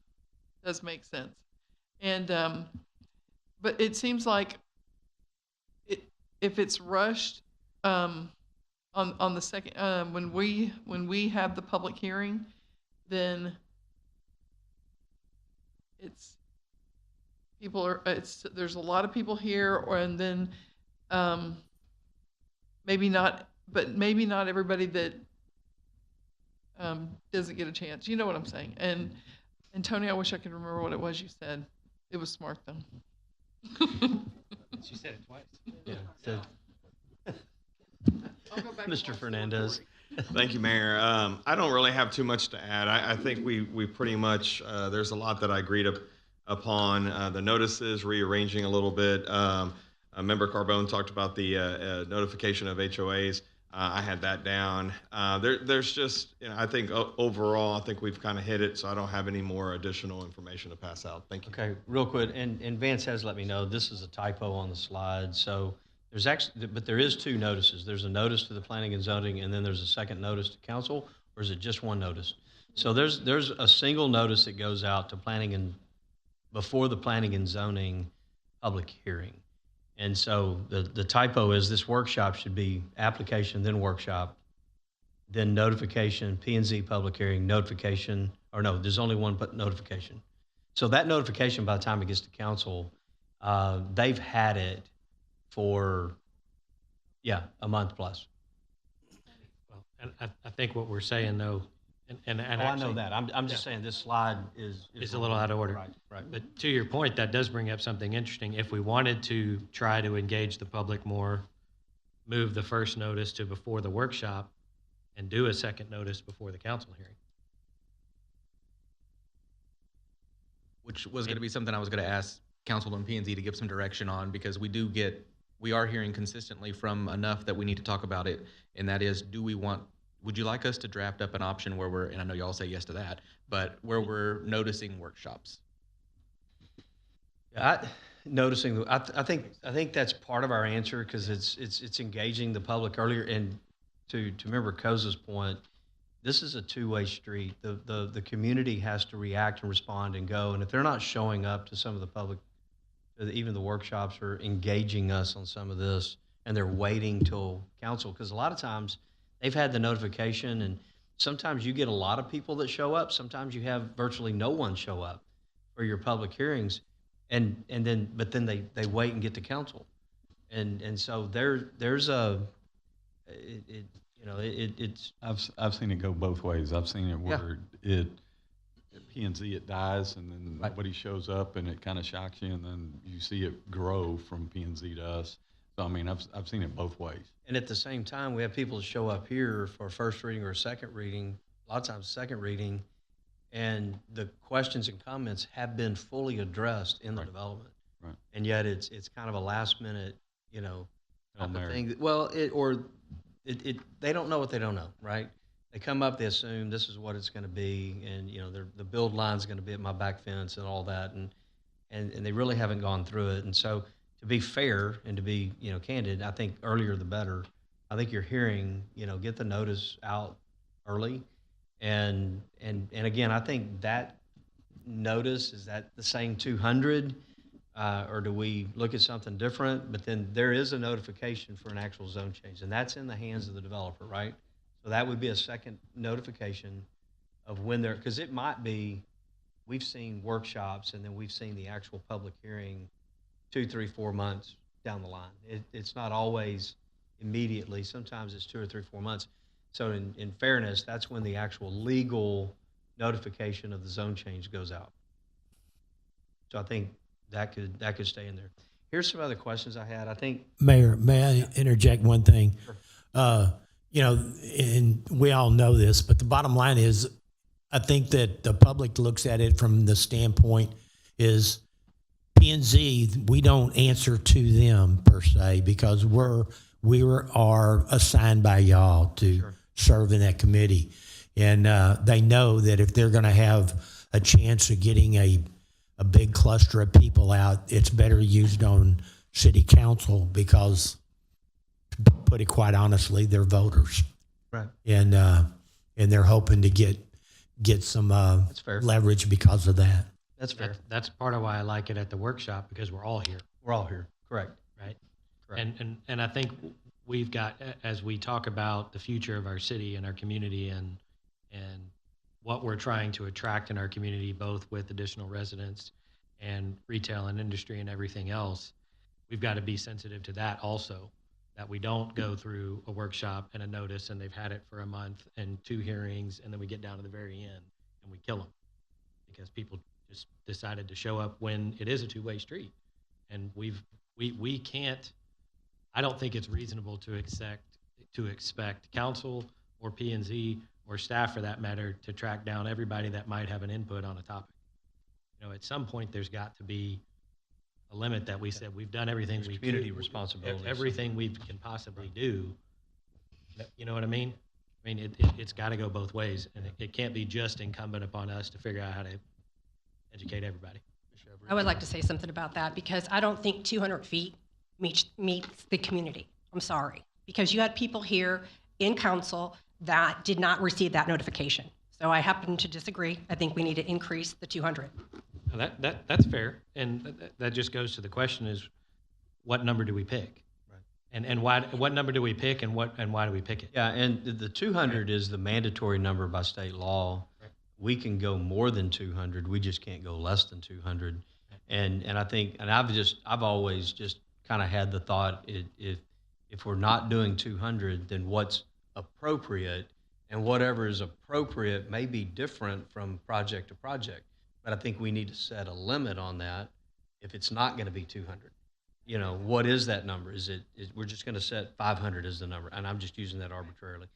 does make sense. And but it seems like if it's rushed on the second when we have the public hearing, then there's a lot of people here, and then maybe not everybody that doesn't get a chance. You know what I'm saying? And Tony, I wish I could remember what it was you said. It was smart though. She said it twice. Yeah. So, I'll go back and Mr. watch the Fernandez. recording. Thank you, Mayor. I don't really have too much to add. I think we pretty much, there's a lot that I agreed upon. The notices, rearranging a little bit. Member Carbone talked about the notification of HOAs. I had that down. There's just, I think overall, I think we've kind of hit it, so I don't have any more additional information to pass out. Thank you. Okay, real quick, and Vance has let me know this is a typo on the slide. So There's actually, but there is 2 notices. There's a notice to the planning and zoning, and then there's a second notice to council, or is it just one notice? So there's a single notice that goes out to planning and, before the planning and zoning public hearing. And so the typo is this workshop should be application, then workshop, then notification, P&Z public hearing, notification, or no, there's only one notification. So that notification, by the time it gets to council, they've had it for, a month plus. Well, and I think what we're saying though, and Oh, I know actually, that. I'm just saying this slide is. It's a little out of order. Right. But to your point, that does bring up something interesting. If we wanted to try to engage the public more, move the first notice to before the workshop and do a second notice before the council hearing. Which was going to be something I was going to ask council and P&Z to give some direction on, because we are hearing consistently from enough that we need to talk about it, and that is, would you like us to draft up an option where and I know y'all say yes to that, but where we're noticing workshops? I think that's part of our answer, because it's engaging the public earlier. And to Member Koza's point, this is a two-way street. The community has to react and respond and go. And if they're not showing up to some of the public, even the workshops, or engaging us on some of this, and they're waiting till council, because a lot of times they've had the notification, and sometimes you get a lot of people that show up. Sometimes you have virtually no one show up for your public hearings, but then they wait and get to council, and so there's a it's. I've seen it go both ways. I've seen it where at P&Z it dies, and then nobody shows up, and it kind of shocks you, and then you see it grow from P&Z to us. So I mean, I've seen it both ways. And at the same time, we have people that show up here for a first reading or a second reading, a lot of times second reading, and the questions and comments have been fully addressed in the development. Right. And yet it's kind of a last minute, type of thing. They don't know what they don't know, right? They come up, they assume this is what it's going to be, and the build line's going to be at my back fence and all that, and they really haven't gone through it. And so, to be fair and to be candid, I think earlier the better. I think you're hearing, get the notice out early, and again, I think that notice, is that the same 200, or do we look at something different? But then there is a notification for an actual zone change, and that's in the hands of the developer, right? So that would be a second notification of when because it might be, we've seen workshops and then we've seen the actual public hearing 2, 3, 4 months down the line. It's not always immediately. Sometimes it's 2 or 3, 4 months. So in fairness, that's when the actual legal notification of the zone change goes out. So I think that could stay in there. Here's some other questions I had. I think, Mayor, may I interject one thing? Sure. And we all know this, but the bottom line is, I think that the public looks at it from the standpoint is P&Z, we don't answer to them per se, because we are assigned by y'all to serve in that committee. And they know that if they're going to have a chance of getting a big cluster of people out, it's better used on city council, because, to put it quite honestly, they're voters. right. And they're hoping to get some That's fair. leverage because of that. That's fair. That's part of why I like it at the workshop, because we're all here, We're all here. Correct. right? Correct. And I think we've got, as we talk about the future of our city and our community and what we're trying to attract in our community, both with additional residents and retail and industry and everything else, we've got to be sensitive to that also, that we don't go through a workshop and a notice and they've had it for a month and 2 hearings, and then we get down to the very end and we kill them because people just decided to show up when it is a two-way street. And we can't, I don't think it's reasonable to expect council or P&Z or staff for that matter to track down everybody that might have an input on a topic. At some point there's got to be a limit that we said we've done everything we community could, responsibility. everything we can possibly do. You know what I mean? I mean, it's got to go both ways, and it can't be just incumbent upon us to figure out how to educate everybody. I would like to say something about that, because I don't think 200 feet meets the community. I'm sorry, because you had people here in council that did not receive that notification. So I happen to disagree. I think we need to increase the 200. Now that's fair, and that just goes to the question is, what number do we pick? Right. And why? What number do we pick, and why do we pick it? Yeah, and the 200 is the mandatory number by state law. Right. We can go more than 200. We just can't go less than 200. And I think, and I've always just kind of had the thought, if we're not doing 200, then what's appropriate, and whatever is appropriate may be different from project to project. But I think we need to set a limit on that. If it's not going to be 200, what is that number? We're just going to set 500 as the number, and I'm just using that arbitrarily.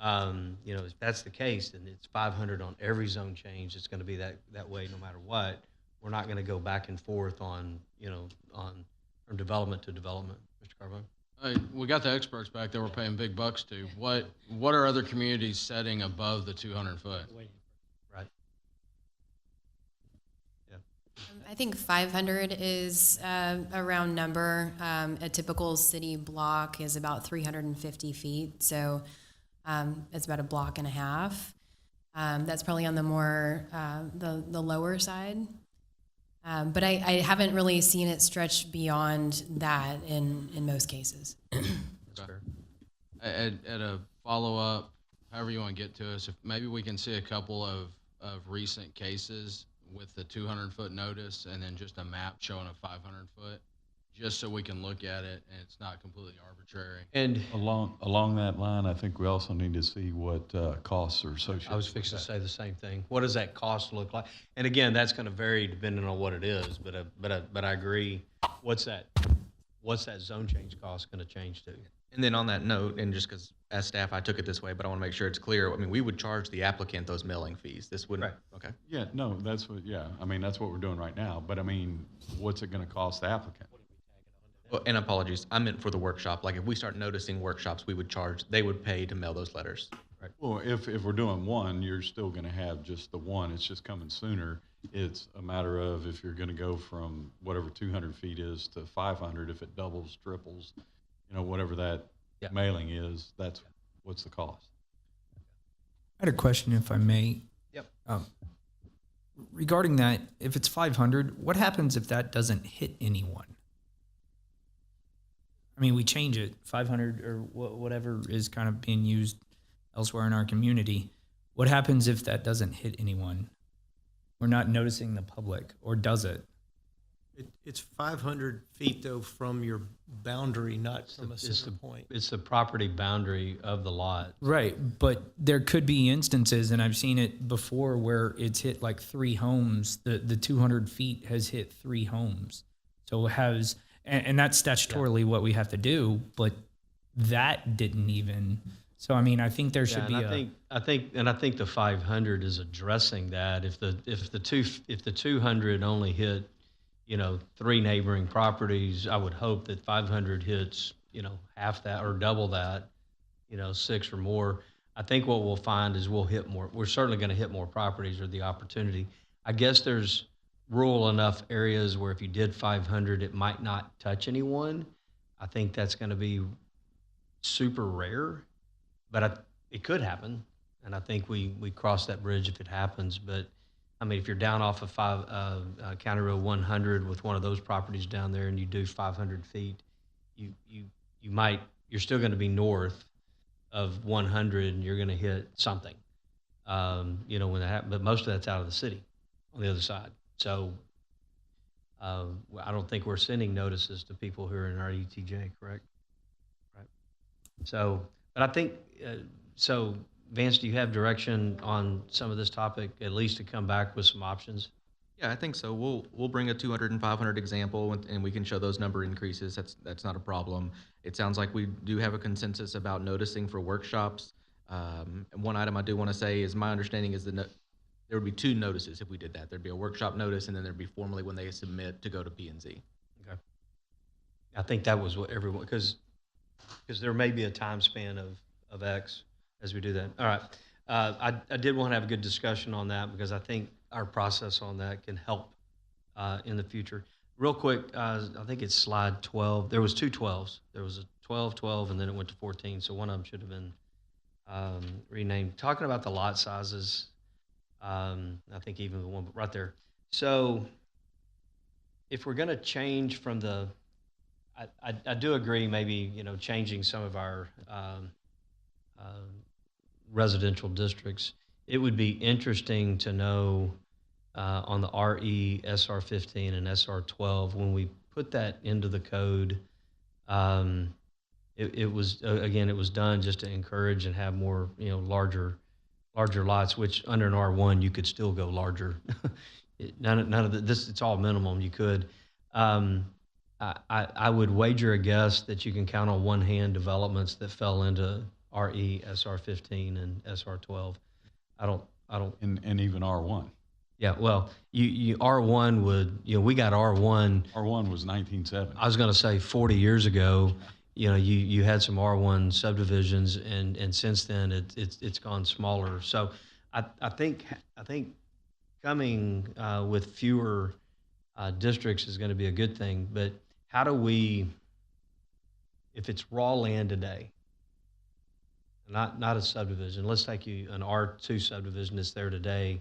If that's the case, then it's 500 on every zone change. It's going to be that way no matter what. We're not going to go back and forth on from development to development. Mr. Carbone? Hey, we got the experts back there we're paying big bucks to. What are other communities setting above the 200 foot? Right. I think 500 is a round number. A typical city block is about 350 feet, so it's about a block and a half. That's probably on the more the lower side. But I haven't really seen it stretch beyond that in most cases. That's fair. At a follow-up, however you want to get to us, if maybe we can see a couple of recent cases with the 200-foot notice and then just a map showing a 500-foot, just so we can look at it and it's not completely arbitrary. And Along that line, I think we also need to see what costs are associated. I was fixing to say the same thing. What does that cost look like? And again, that's going to vary depending on what it is. But I agree. What's that zone change cost going to change to? And then on that note, and just because as staff I took it this way, but I want to make sure it's clear. I mean, we would charge the applicant those mailing fees. This wouldn't. Right. Okay. Yeah, no, that's what. Yeah, I mean that's what we're doing right now. But I mean, what's it going to cost the applicant? Well, and apologies, I meant for the workshop. Like if we start noticing workshops, they would pay to mail those letters. Right. Well, if we're doing one, you're still going to have just the one. It's just coming sooner. It's a matter of if you're going to go from whatever 200 feet is to 500, if it doubles, triples, whatever that mailing is, that's what's the cost. I had a question, if I may. Yep. Regarding that, if it's 500, what happens if that doesn't hit anyone? I mean, we change it, 500 or whatever is kind of being used elsewhere in our community. What happens if that doesn't hit anyone? We're not noticing the public, or does it? It's 500 feet, though, from your boundary, not from a center point. It's the property boundary of the lot. Right, but there could be instances, and I've seen it before, where it's hit like 3 homes. The 200 feet has hit 3 homes. So it has, and that's statutorily what we have to do, but that didn't even. So I mean, I think there should be I think the 500 is addressing that. If the 200 only hit 3 neighboring properties, I would hope that 500 hits, half that or double that, 6 or more. I think what we'll find is we'll hit more. We're certainly going to hit more properties or the opportunity. I guess there's rural enough areas where if you did 500, it might not touch anyone. I think that's going to be super rare, but it could happen. And I think we cross that bridge if it happens. But I mean, if you're down off of County Road 100 with one of those properties down there and you do 500 feet, you're still going to be north of 100 and you're going to hit something, when that happens. But most of that's out of the city on the other side. So I don't think we're sending notices to people who are in our ETJ, correct? Right. So, but I think, Vance, do you have direction on some of this topic, at least to come back with some options? Yeah, I think so. We'll bring a 200 and 500 example, and we can show those number increases. That's not a problem. It sounds like we do have a consensus about noticing for workshops. And one item I do want to say is my understanding is there would be 2 notices if we did that. There'd be a workshop notice, and then there'd be formally when they submit to go to P&Z. Okay. I think that was what everyone, because there may be a time span of X as we do that. All right. I did want to have a good discussion on that because I think our process on that can help in the future. Real quick, I think it's slide 12. There was two 12s. There was a 12, 12, and then it went to 14. So one of them should have been renamed. Talking about the lot sizes, I think even the one right there. So if we're going to change from the, I do agree maybe, changing some of our residential districts. It would be interesting to know on the RE, SR15, and SR12, when we put that into the code, it was, again, it was done just to encourage and have more, larger lots, which under an R1, you could still go larger. None of this, it's all minimum. You could. I would wager a guess that you can count on one hand developments that fell into RE, SR15, and SR12. I don't. And even R1. Yeah, well, you R1 would, we got R1. R1 was 1970. I was going to say 40 years ago, you had some R1 subdivisions, and since then it's gone smaller. So I think coming with fewer districts is going to be a good thing. But how do we, if it's raw land today, not a subdivision, let's take an R2 subdivision that's there today.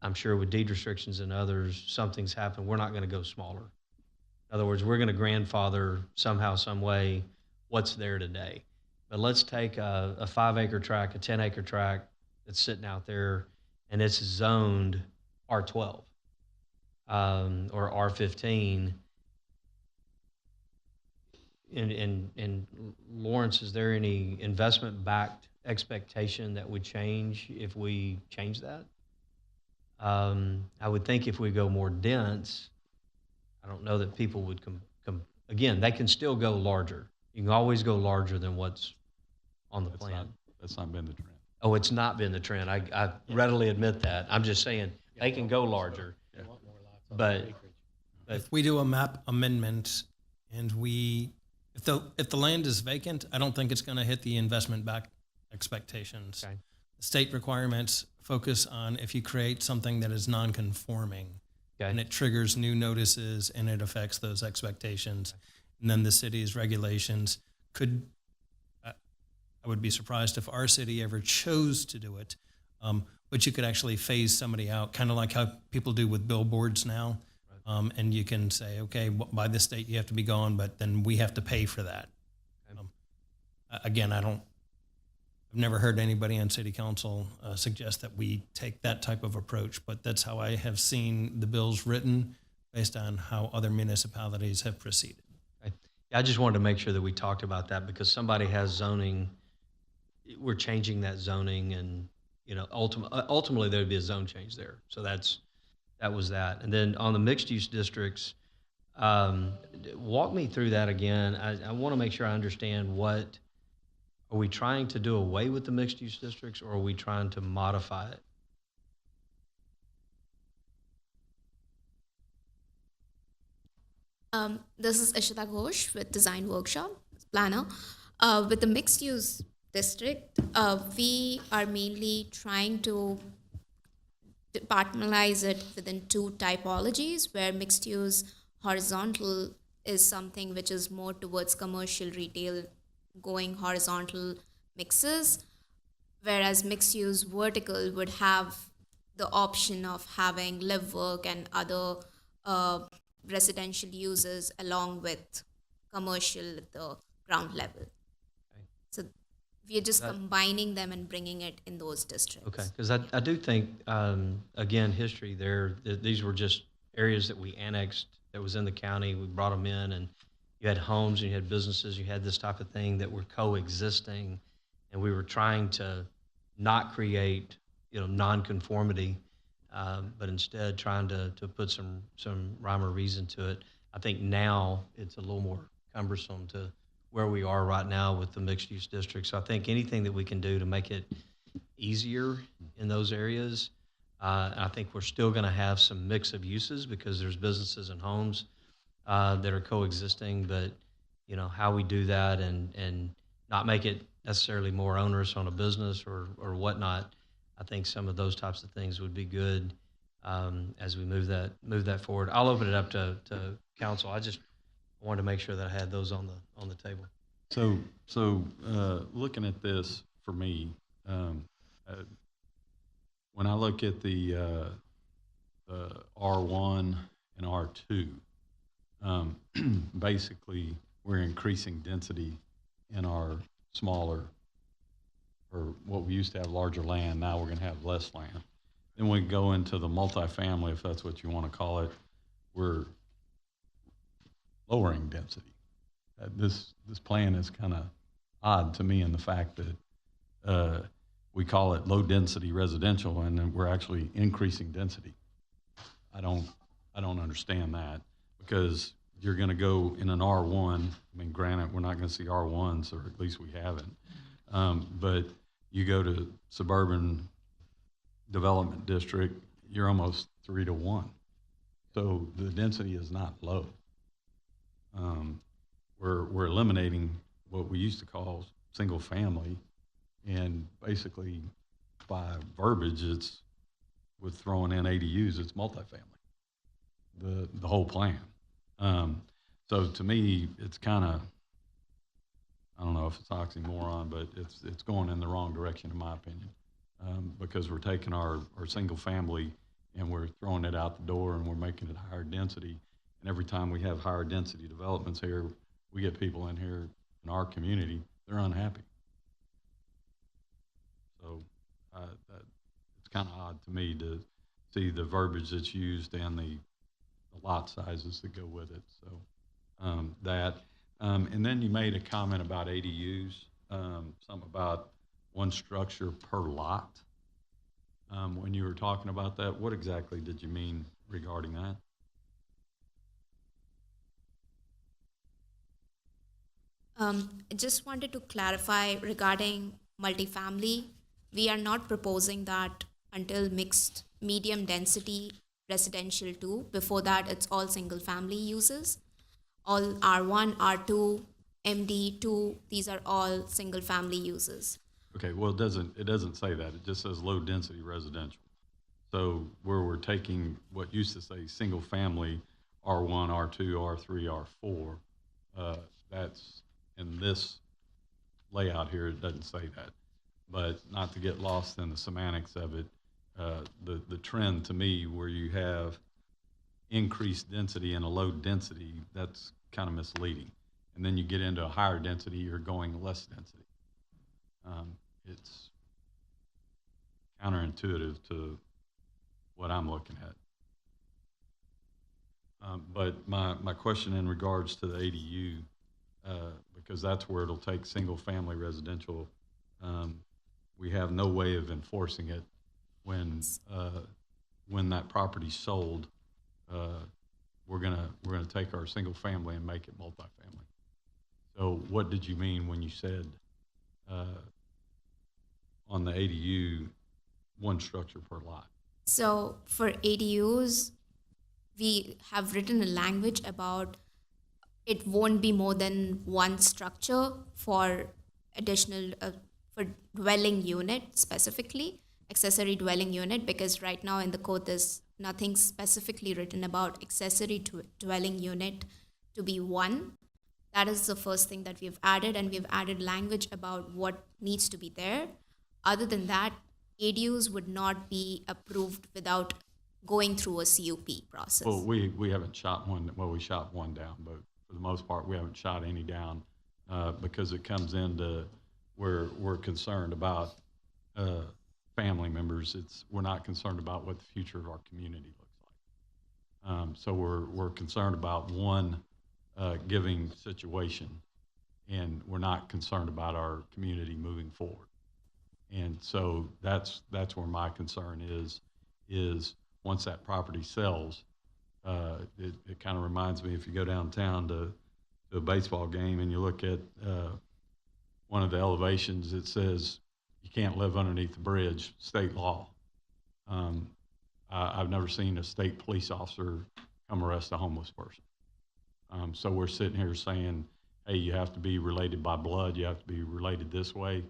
I'm sure with deed restrictions and others, something's happened. We're not going to go smaller. In other words, we're going to grandfather somehow, some way, what's there today. But let's take a 5-acre tract, a 10-acre tract that's sitting out there, and it's zoned R12 or R15. And Lawrence, is there any investment-backed expectation that would change if we change that? I would think if we go more dense, I don't know that people would again, they can still go larger. You can always go larger than what's on the plan. That's not been the trend. Oh, it's not been the trend. I readily admit that. I'm just saying they can go larger. But if we do a map amendment and if the land is vacant, I don't think it's going to hit the investment back expectations. Okay. The state requirements focus on if you create something that is non-conforming, Okay. and it triggers new notices and it affects those expectations. And then the city's regulations could, I would be surprised if our city ever chose to do it, but you could actually phase somebody out, kind of like how people do with billboards now. And you can say, okay, by this date you have to be gone, but then we have to pay for that. Again, I've never heard anybody on city council suggest that we take that type of approach, but that's how I have seen the bills written based on how other municipalities have proceeded. Okay. I just wanted to make sure that we talked about that because somebody has zoning. We're changing that zoning, and ultimately there would be a zone change there. So that was that. And then on the mixed use districts, walk me through that again. I want to make sure I understand what. Are we trying to do away with the mixed use districts, or are we trying to modify it? This is Ishita Ghosh with Design Workshop, planner. With the mixed use district, we are mainly trying to departmentalize it within two typologies, where mixed use horizontal is something which is more towards commercial retail going horizontal mixes, whereas mixed use vertical would have the option of having live, work, and other residential uses along with commercial at the ground level. Okay. So we are just combining them and bringing it in those districts. Okay, because I do think, again, history there, these were just areas that we annexed that was in the county. We brought them in, and you had homes and you had businesses, you had this type of thing that were coexisting, and we were trying to not create, non-conformity, but instead trying to put some rhyme or reason to it. I think now it's a little more cumbersome to where we are right now with the mixed-use district. So I think anything that we can do to make it easier in those areas, I think we're still going to have some mix of uses because there's businesses and homes that are coexisting, but how we do that and not make it necessarily more onerous on a business or whatnot. I think some of those types of things would be good. as we move that forward. I'll open it up to council. I just wanted to make sure that I had those on the table. So looking at this for me, when I look at the R1 and R2, basically we're increasing density in our smaller, or what we used to have larger land, now we're going to have less land. Then we go into the multifamily, if that's what you want to call it, we're lowering density. This plan is kind of odd to me in the fact that we call it low density residential, and then we're actually increasing density. I don't understand that, because you're going to go in an R1. I mean, granted, we're not going to see R1s, or at least we haven't. But you go to suburban development district, you're almost 3 to 1. So the density is not low. We're eliminating what we used to call single family, and basically by verbiage, it's with throwing in ADUs, it's multifamily. The whole plan. So to me, it's kind of, I don't know if it's oxymoron, but it's going in the wrong direction in my opinion, because we're taking our single family and we're throwing it out the door and we're making it higher density. And every time we have higher density developments here, we get people in here in our community, they're unhappy. So it's kind of odd to me to see the verbiage that's used and the lot sizes that go with it. So and then you made a comment about ADUs, something about one structure per lot. When you were talking about that, what exactly did you mean regarding that? I just wanted to clarify regarding multifamily. We are not proposing that until mixed medium density residential 2. Before that, it's all single family uses. All R1, R2, MD2, these are all single family uses. Okay, well, it doesn't say that. It just says low density residential. So where we're taking what used to say single family, R1, R2, R3, R4, that's in this layout here, it doesn't say that. But not to get lost in the semantics of it, the trend to me where you have increased density and a low density, that's kind of misleading. And then you get into a higher density, you're going less density. It's counterintuitive to what I'm looking at. But my question in regards to the ADU, because that's where it'll take single family residential, we have no way of enforcing it when that property's sold. We're gonna take our single family and make it multifamily. So what did you mean when you said on the ADU, one structure per lot? So for ADUs, we have written a language about it won't be more than one structure for additional, for dwelling unit specifically, accessory dwelling unit, because right now in the code there's nothing specifically written about accessory dwelling unit to be one. That is the first thing that we've added, and we've added language about what needs to be there. Other than that, ADUs would not be approved without going through a CUP process. Well, we haven't shot one. Well, we shot one down, but for the most part, we haven't shot any down because it comes into where we're concerned about family members. We're not concerned about what the future of our community looks like. So we're concerned about one giving situation, and we're not concerned about our community moving forward. And so that's where my concern is once that property sells, it kind of reminds me, if you go downtown to a baseball game and you look at one of the elevations, it says you can't live underneath the bridge, state law. I've never seen a state police officer come arrest a homeless person. So we're sitting here saying, hey, you have to be related by blood, you have to be related this way.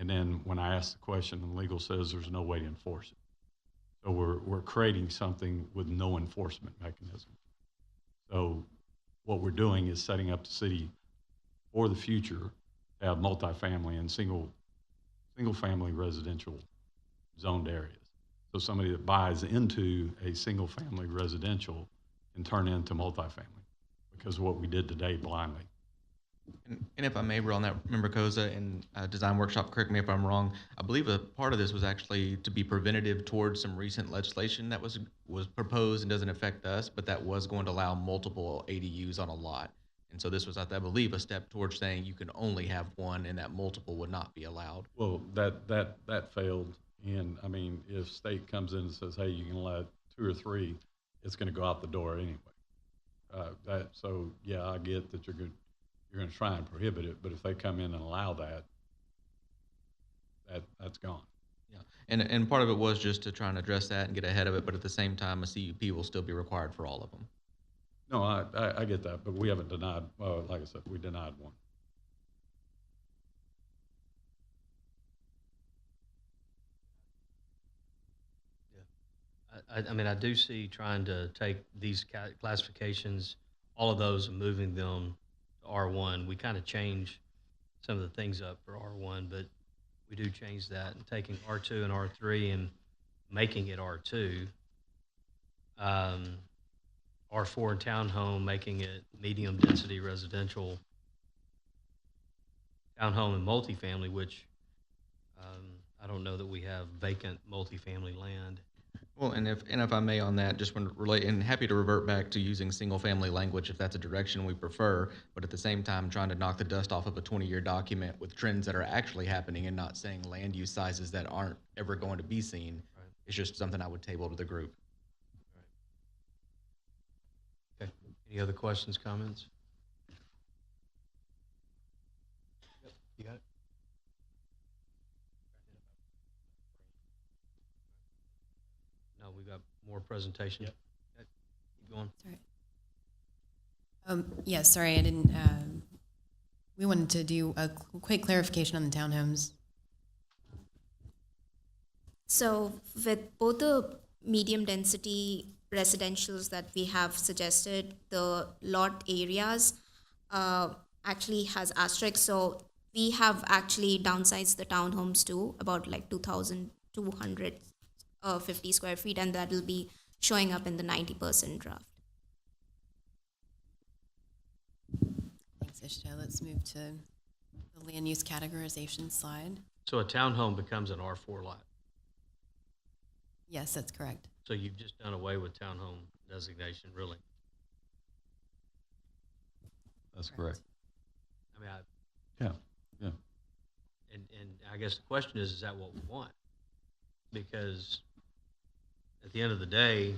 And then when I ask the question, and legal says there's no way to enforce it. So we're creating something with no enforcement mechanism. So what we're doing is setting up the city for the future to have multifamily and single-family residential zoned areas. So somebody that buys into a single-family residential can turn into multifamily because of what we did today blindly. And if I may, on that, Member Koza and Design Workshop, correct me if I'm wrong, I believe a part of this was actually to be preventative towards some recent legislation that was proposed and doesn't affect us, but that was going to allow multiple ADUs on a lot. And so this was, I believe, a step towards saying you can only have one and that multiple would not be allowed. Well, that failed. And I mean, if state comes in and says, hey, you can allow 2 or 3, it's going to go out the door anyway. So yeah, I get that you're going to try and prohibit it, but if they come in and allow that's gone. Yeah, and part of it was just to try and address that and get ahead of it, but at the same time, a CUP will still be required for all of them. No, I get that, but we haven't denied, like I said, we denied one. I mean, I do see trying to take these classifications, all of those, and moving them to R1. We kind of change some of the things up for R1, but we do change that and taking R2 and R3 and making it R2. R4 and townhome, making it medium density residential. Townhome and multifamily, which I don't know that we have vacant multifamily land. Well, and if I may on that, just want to relate, and happy to revert back to using single-family language if that's a direction we prefer, but at the same time, trying to knock the dust off of a 20-year document with trends that are actually happening and not saying land use sizes that aren't ever going to be seen. Right. It's just something I would table to the group. Right. Okay. Any other questions, comments? Yep. You got it? No, we've got more presentation. Yep. Okay. Keep going. Sorry. Yes, sorry, I didn't. We wanted to do a quick clarification on the townhomes. So with both the medium density residentials that we have suggested, the lot areas actually has asterisks. So we have actually downsized the townhomes to about like 2,250 square feet, and that will be showing up in the 90% draft. Thanks, Ishta. Let's move to the land use categorization slide. So a townhome becomes an R4 lot. Yes, that's correct. So you've just done away with townhome designation, really? That's correct. I mean, Yeah. And I guess the question is that what we want? Because at the end of the day,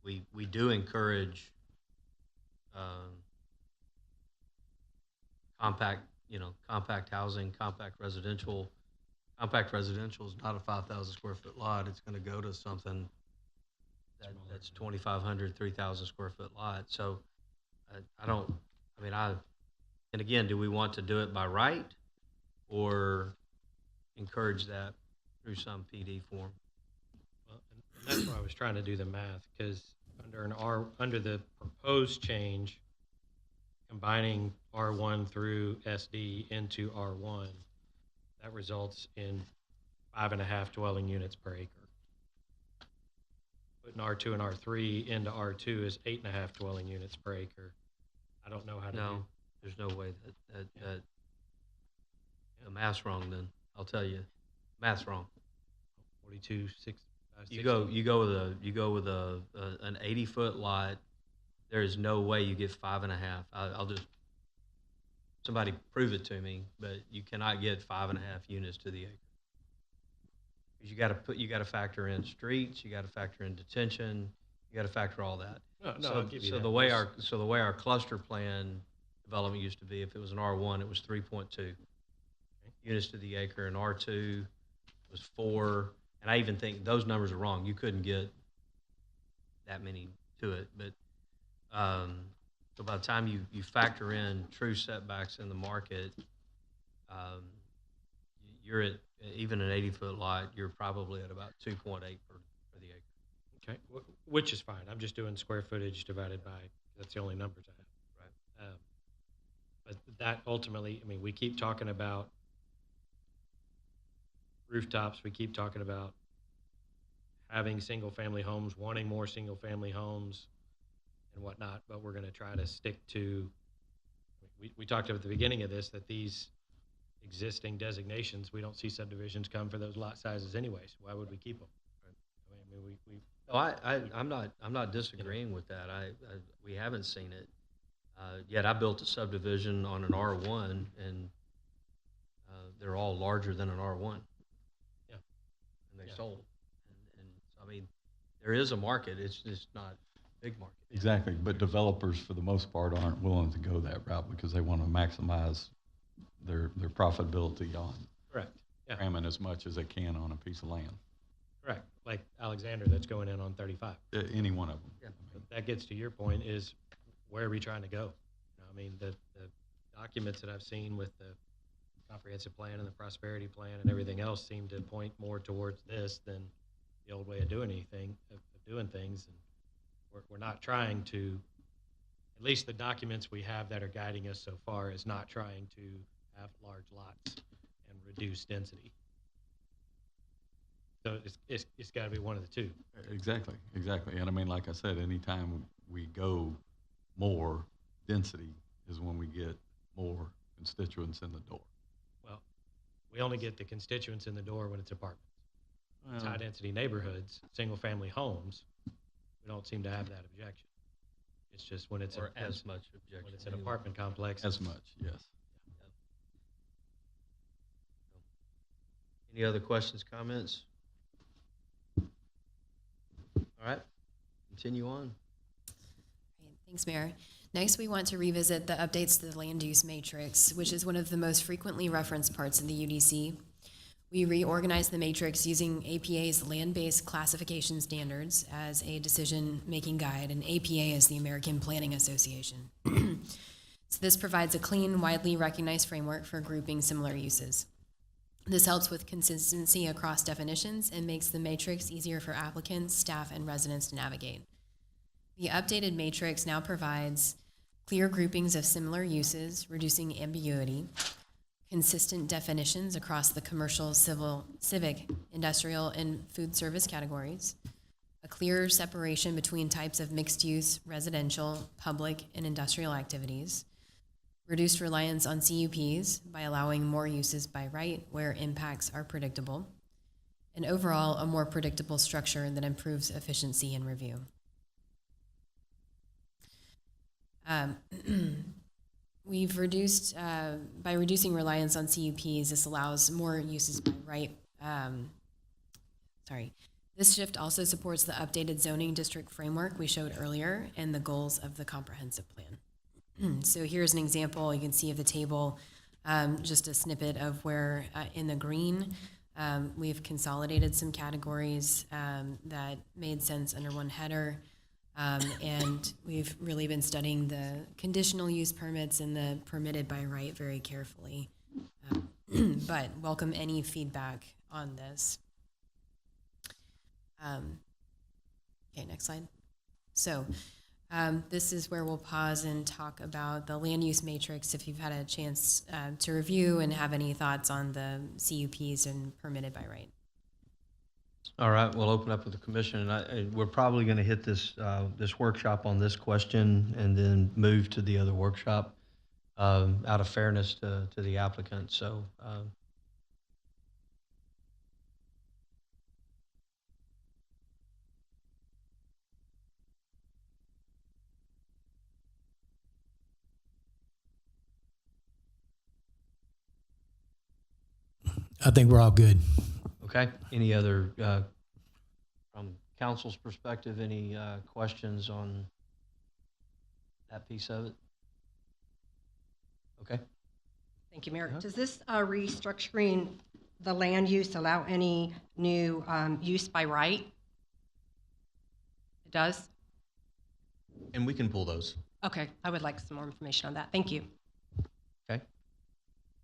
we do encourage compact housing, compact residential. Compact residential is not a 5,000 square foot lot. It's going to go to something that's 2,500, 3,000 square foot lot. So and again, do we want to do it by right or encourage that through some PD form? Well, and that's where I was trying to do the math, because under the proposed change, combining R1 through SD into R1, that results in 5.5 dwelling units per acre. Putting R2 and R3 into R2 is 8.5 dwelling units per acre. I don't know how to do. There's no way that the math's wrong. Then I'll tell you, math's wrong. 42, 6, You go with an 80-foot lot. There is no way you get 5.5. I'll just somebody prove it to me, but you cannot get 5.5 units to the acre. You got to factor in streets, you got to factor in detention, you got to factor all that. I'll give you that. The way our cluster plan development used to be, if it was an R1, it was 3.2 units to the acre, and R2 was 4. And I even think those numbers are wrong. You couldn't get that many to it, but so by the time you factor in true setbacks in the market, you're at, even an 80-foot lot, you're probably at about 2.8 for the acre. Okay, which is fine. I'm just doing square footage divided by, that's the only numbers I have. Right. But that ultimately, I mean, we keep talking about rooftops, we keep talking about having single-family homes, wanting more single-family homes and whatnot, but we're gonna try to stick to, we talked at the beginning of this, that these existing designations, we don't see subdivisions come for those lot sizes anyways. Why would we keep them? I mean, we I'm not disagreeing with that. We haven't seen it. Yet I built a subdivision on an R1 and they're all larger than an R1. Yeah. And they Yeah. sold. And so, I mean, there is a market. It's just not a big market. Exactly, but developers for the most part aren't willing to go that route because they want to maximize their profitability on correct. Yeah, cramming as much as they can on a piece of land. correct. Like Alexander that's going in on 35. Any one of them. Yeah. But that gets to your point is where are we trying to go? You know, I mean, the documents that I've seen with the comprehensive plan and the prosperity plan and everything else seem to point more towards this than the old way of doing anything, of doing things. And we're not trying to, at least the documents we have that are guiding us so far is not trying to have large lots and reduce density. So it's got to be one of the two. Exactly. And I mean, like I said, anytime we go more density is when we get more constituents in the door. Well, we only get the constituents in the door when it's apartments. It's Well, high-density neighborhoods, single-family homes, we don't seem to have that objection. It's just when it's Or when as much objection. when it's an anyway. apartment complex. as much, yes. Any other questions, comments? All right, continue on. Great. Thanks, Mayor. Next, we want to revisit the updates to the land use matrix, which is one of the most frequently referenced parts of the UDC. We reorganized the matrix using APA's land-based classification standards as a decision-making guide, and APA is the American Planning Association. So this provides a clean, widely recognized framework for grouping similar uses. This helps with consistency across definitions and makes the matrix easier for applicants, staff, and residents to navigate. The updated matrix now provides clear groupings of similar uses, reducing ambiguity, consistent definitions across the commercial, civil, civic, industrial, and food service categories, a clear separation between types of mixed-use, residential, public, and industrial activities, reduced reliance on CUPs by allowing more uses by right where impacts are predictable, and overall, a more predictable structure that improves efficiency and review. We've reduced, by reducing reliance on CUPs, this allows more uses by right. This shift also supports the updated zoning district framework we showed earlier and the goals of the comprehensive plan. So here's an example. You can see of the table, just a snippet of where in the green, we've consolidated some categories that made sense under one header. And we've really been studying the conditional use permits and the permitted by right very carefully. But welcome any feedback on this. Okay, next slide. So this is where we'll pause and talk about the land use matrix if you've had a chance to review and have any thoughts on the CUPs and permitted by right. All right, we'll open up with the commission, and we're probably going to hit this this workshop on this question and then move to the other workshop out of fairness to the applicant. So. I think we're all good. Okay. Any other, from council's perspective, any questions on that piece of it? Okay. Thank you, Mayor. Does this restructuring the land use allow any new use by right? It does? And we can pull those. Okay, I would like some more information on that. Thank you. Okay.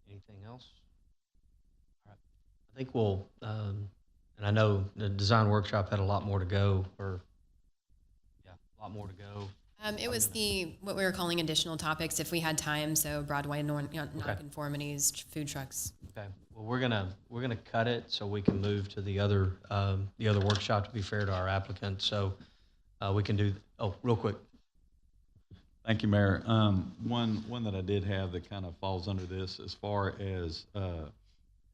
Anything else? All right. I think we'll, and I know the design workshop had a lot more to go, or a lot more to go. It was what we were calling additional topics if we had time. So Broadway nonconformities, food trucks. Okay, well, we're gonna cut it so we can move to the other workshop to be fair to our applicant. So we can do, real quick. Thank you, Mayor. One that I did have that kind of falls under this, as far as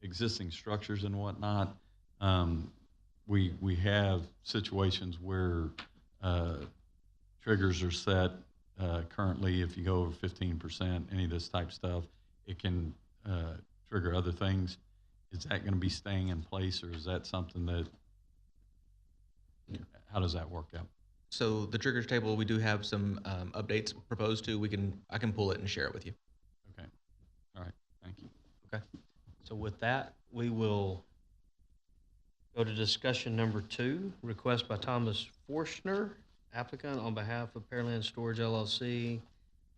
existing structures and whatnot, we have situations where triggers are set. Currently, if you go over 15%, any of this type stuff, it can trigger other things. Is that going to be staying in place, or is that something that, how does that work out? So the triggers table, we do have some updates proposed to. I can pull it and share it with you. Okay. All right. Thank you. Okay. So with that, we will go to discussion number 2, request by Thomas Forstner, applicant on behalf of Pearland Storage LLC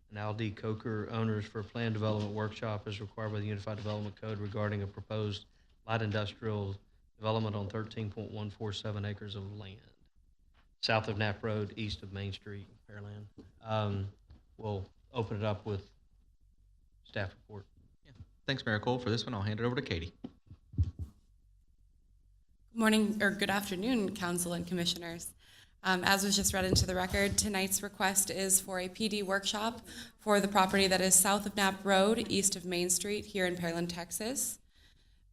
and Aldi Coker owners for a planned development workshop as required by the Unified Development Code regarding a proposed light industrial development on 13.147 acres of land, south of Knapp Road, east of Main Street, Pearland. We'll open it up with staff report. Thanks, Mayor Cole. For this one, I'll hand it over to Katie. Good morning, or good afternoon, Council and Commissioners. As was just read into the record, tonight's request is for a PD workshop for the property that is south of Knapp Road, east of Main Street, here in Pearland, Texas.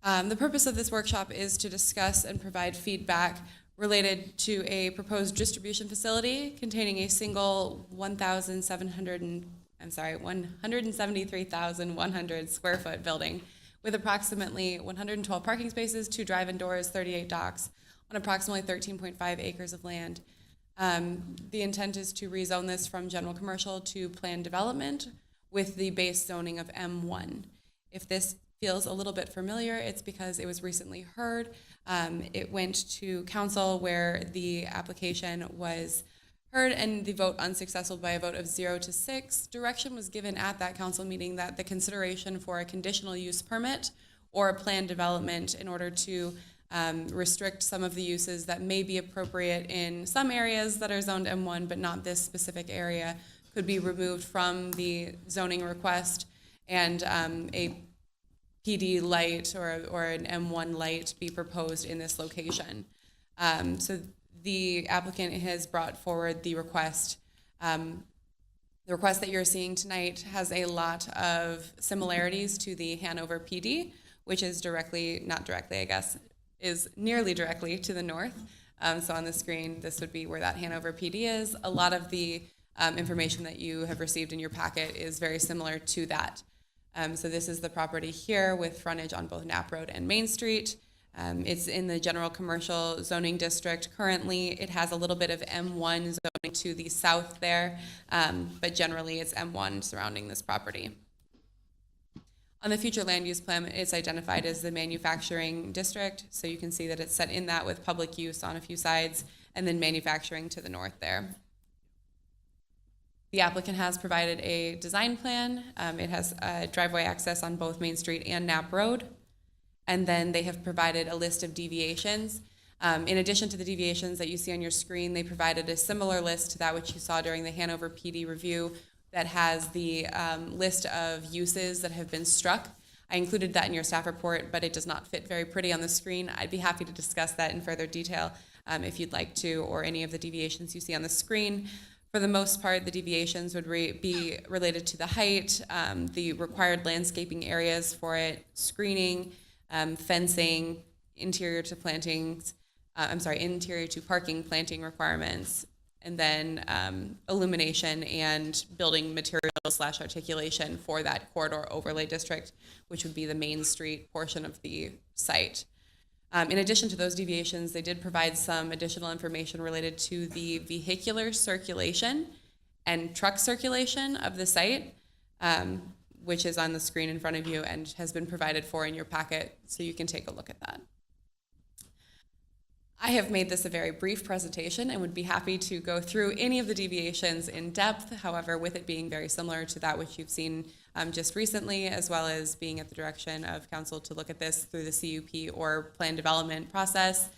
The purpose of this workshop is to discuss and provide feedback related to a proposed distribution facility containing a single 173,100 square foot building with approximately 112 parking spaces, 2 drive-in doors, 38 docks on approximately 13.5 acres of land. The intent is to rezone this from general commercial to planned development with the base zoning of M1. If this feels a little bit familiar, it's because it was recently heard. It went to council where the application was heard and the vote unsuccessful by a vote of 0-6. Direction was given at that council meeting that the consideration for a conditional use permit or a planned development in order to restrict some of the uses that may be appropriate in some areas that are zoned M1, but not this specific area, could be removed from the zoning request, and a PD light or an M1 light be proposed in this location. So the applicant has brought forward the request. The request that you're seeing tonight has a lot of similarities to the Hanover PD, which is is nearly directly to the north. So on the screen, this would be where that Hanover PD is. A lot of the information that you have received in your packet is very similar to that. So this is the property here with frontage on both Knapp Road and Main Street. It's in the general commercial zoning district. Currently, it has a little bit of M1 zoning to the south there, but generally it's M1 surrounding this property. On the future land use plan, it's identified as the manufacturing district, so you can see that it's set in that with public use on a few sides, and then manufacturing to the north there. The applicant has provided a design plan. It has driveway access on both Main Street and Knapp Road, and then they have provided a list of deviations. In addition to the deviations that you see on your screen, they provided a similar list to that which you saw during the Hanover PD review that has the list of uses that have been struck. I included that in your staff report, but it does not fit very pretty on the screen. I'd be happy to discuss that in further detail if you'd like to, or any of the deviations you see on the screen. For the most part, the deviations would be related to the height, the required landscaping areas for it, screening, fencing, interior to parking planting requirements, and then illumination and building materials / articulation for that corridor overlay district, which would be the Main Street portion of the site. In addition to those deviations, they did provide some additional information related to the vehicular circulation and truck circulation of the site, which is on the screen in front of you and has been provided for in your packet, so you can take a look at that. I have made this a very brief presentation and would be happy to go through any of the deviations in depth. However, with it being very similar to that which you've seen just recently, as well as being at the direction of council to look at this through the CUP or plan development process,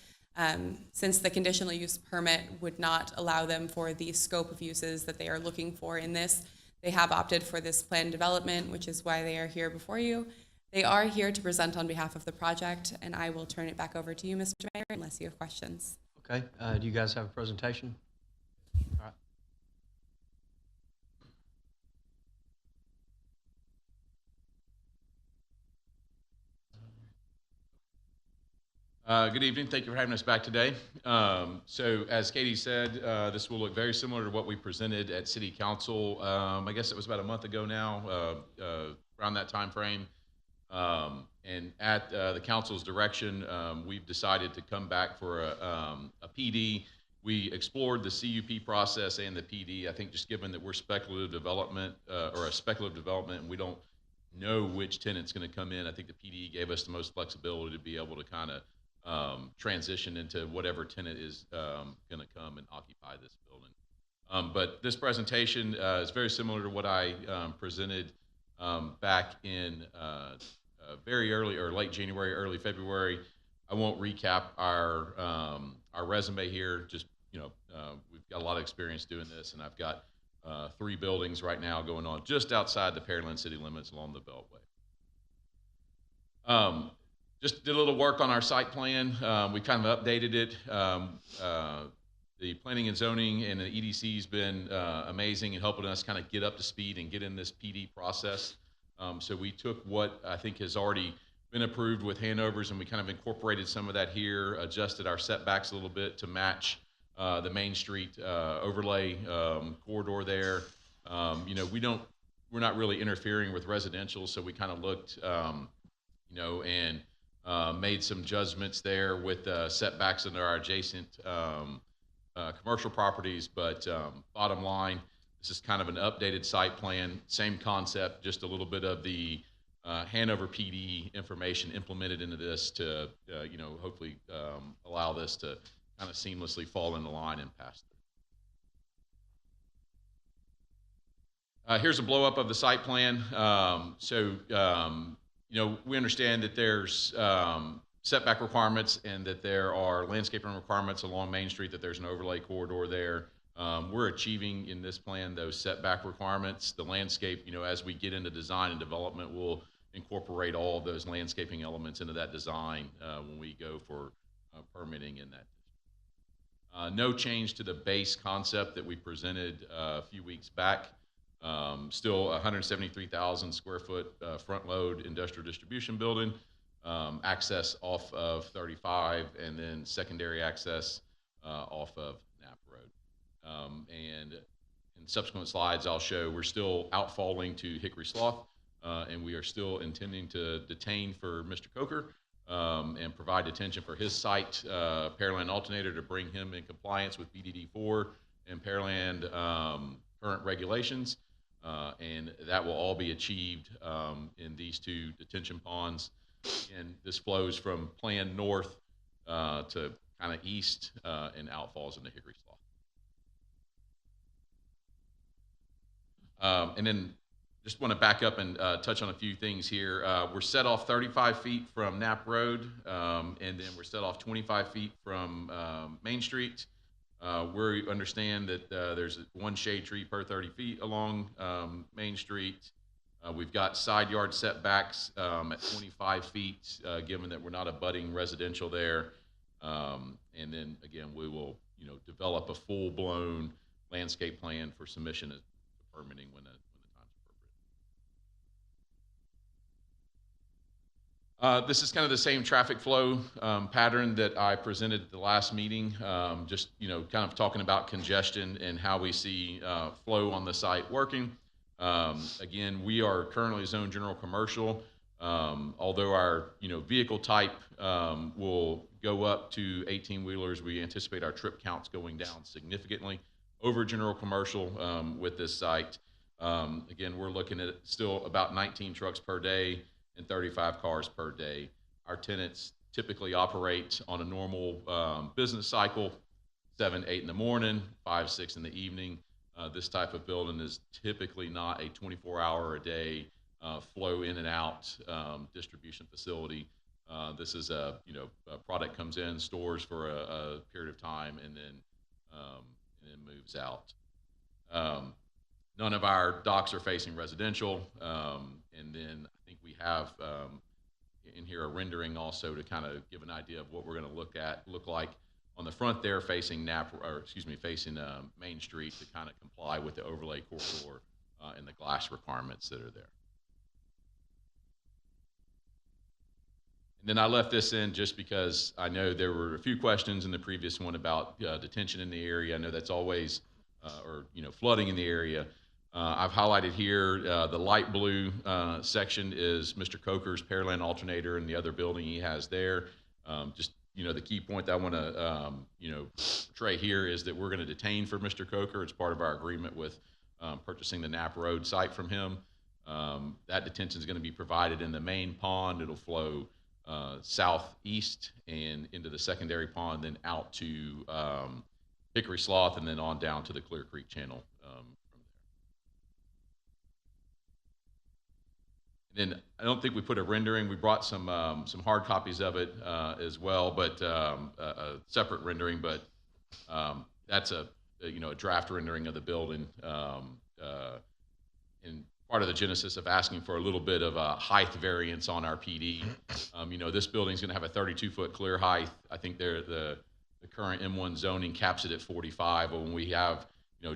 Since the conditional use permit would not allow them for the scope of uses that they are looking for in this, they have opted for this planned development, which is why they are here before you. They are here to present on behalf of the project, and I will turn it back over to you, Mr. Mayor, unless you have questions. Okay, do you guys have a presentation? All right. Good evening. Thank you for having us back today. So as Katie said, this will look very similar to what we presented at City Council. I guess it was about a month ago now, around that time frame. And at the council's direction, we've decided to come back for a PD. We explored the CUP process and the PD. I think just given that we're speculative development or a speculative development, and we don't know which tenant's going to come in, I think the PD gave us the most flexibility to be able to kind of transition into whatever tenant is going to come and occupy this building. But this presentation is very similar to what I presented back in very early or late January, early February. I won't recap our resume here. Just we've got a lot of experience doing this, and I've got 3 buildings right now going on just outside the Pearland city limits along the Beltway. Just did a little work on our site plan. We kind of updated it. The planning and zoning and the EDC has been amazing in helping us kind of get up to speed and get in this PD process. So we took what I think has already been approved with handovers, and we kind of incorporated some of that here, adjusted our setbacks a little bit to match the Main Street overlay corridor there. We're not really interfering with residential, so we kind of looked, and made some judgments there with setbacks into our adjacent commercial properties. But bottom line, this is kind of an updated site plan, same concept, just a little bit of the Hanover PD information implemented into this to, hopefully allow this to kind of seamlessly fall into line and pass through. Here's a blow up of the site plan. We understand that there's setback requirements and that there are landscaping requirements along Main Street, that there's an overlay corridor there. We're achieving in this plan those setback requirements. The landscape, as we get into design and development, we'll incorporate all of those landscaping elements into that design when we go for permitting in that. No change to the base concept that we presented a few weeks back. Still 173,000 square foot front load industrial distribution building, access off of 35, and then secondary access off of Knapp Road. And in subsequent slides I'll show we're still outfalling to Hickory Slough, and we are still intending to detain for Mr. Coker and provide detention for his site, Pearland Alternator, to bring him in compliance with BDD4 and Pearland current regulations. And that will all be achieved in these 2 detention ponds. And this flows from planned north to kind of east and outfalls into Hickory Slough. And then just want to back up and touch on a few things here. We're set off 35 feet from Knapp Road, and then we're set off 25 feet from Main Street. We understand that there's 1 shade tree per 30 feet along Main Street. We've got side yard setbacks at 25 feet, given that we're not abutting residential there. And then again, we will, develop a full-blown landscape plan for submission to permitting when the time's appropriate. This is kind of the same traffic flow pattern that I presented at the last meeting, just kind of talking about congestion and how we see flow on the site working. Again, we are currently zoned general commercial, although our vehicle type will go up to 18-wheelers. We anticipate our trip counts going down significantly over general commercial with this site. Again, we're looking at still about 19 trucks per day and 35 cars per day. Our tenants typically operate on a normal business cycle, 7, 8 in the morning, 5, 6 in the evening. This type of building is typically not a 24-hour a day flow in and out distribution facility. This is a product comes in, stores for a period of time, and then moves out. None of our docks are facing residential, and then I think we have in here a rendering also to kind of give an idea of what we're going to look like on the front there, facing facing Main Street to kind of comply with the overlay corridor and the glass requirements that are there. And then I left this in just because I know there were a few questions in the previous one about detention in the area. I know that's always, flooding in the area. I've highlighted here the light blue section is Mr. Coker's Pearland alternator and the other building he has there. The key point that I want to, portray here is that we're going to detain for Mr. Coker. It's part of our agreement with purchasing the Knapp Road site from him. That detention is going to be provided in the main pond. It'll flow southeast and into the secondary pond, then out to Hickory Slough, and then on down to the Clear Creek Channel from there. And then I don't think we put a rendering. We brought some hard copies of it as well, but a separate rendering. But that's a draft rendering of the building. And part of the genesis of asking for a little bit of a height variance on our PD. This building's going to have a 32-foot clear height. I think the current M1 zoning caps it at 45. But when we have,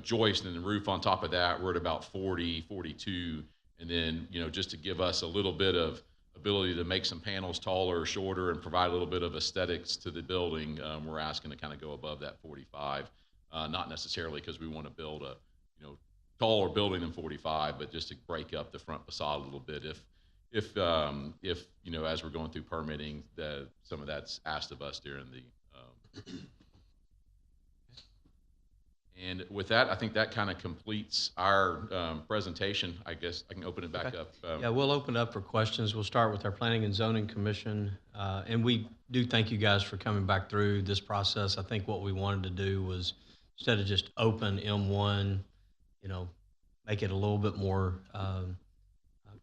joist and the roof on top of that, we're at about 40, 42. And then, just to give us a little bit of ability to make some panels taller or shorter and provide a little bit of aesthetics to the building, we're asking to kind of go above that 45. Not necessarily because we want to build a, taller building than 45, but just to break up the front facade a little bit. If as we're going through permitting, some of that's asked of us during the. And with that, I think that kind of completes our presentation. I guess I can open it back up. Yeah, we'll open up for questions. We'll start with our Planning and Zoning Commission. And we do thank you guys for coming back through this process. I think what we wanted to do was, instead of just open M1, make it a little bit more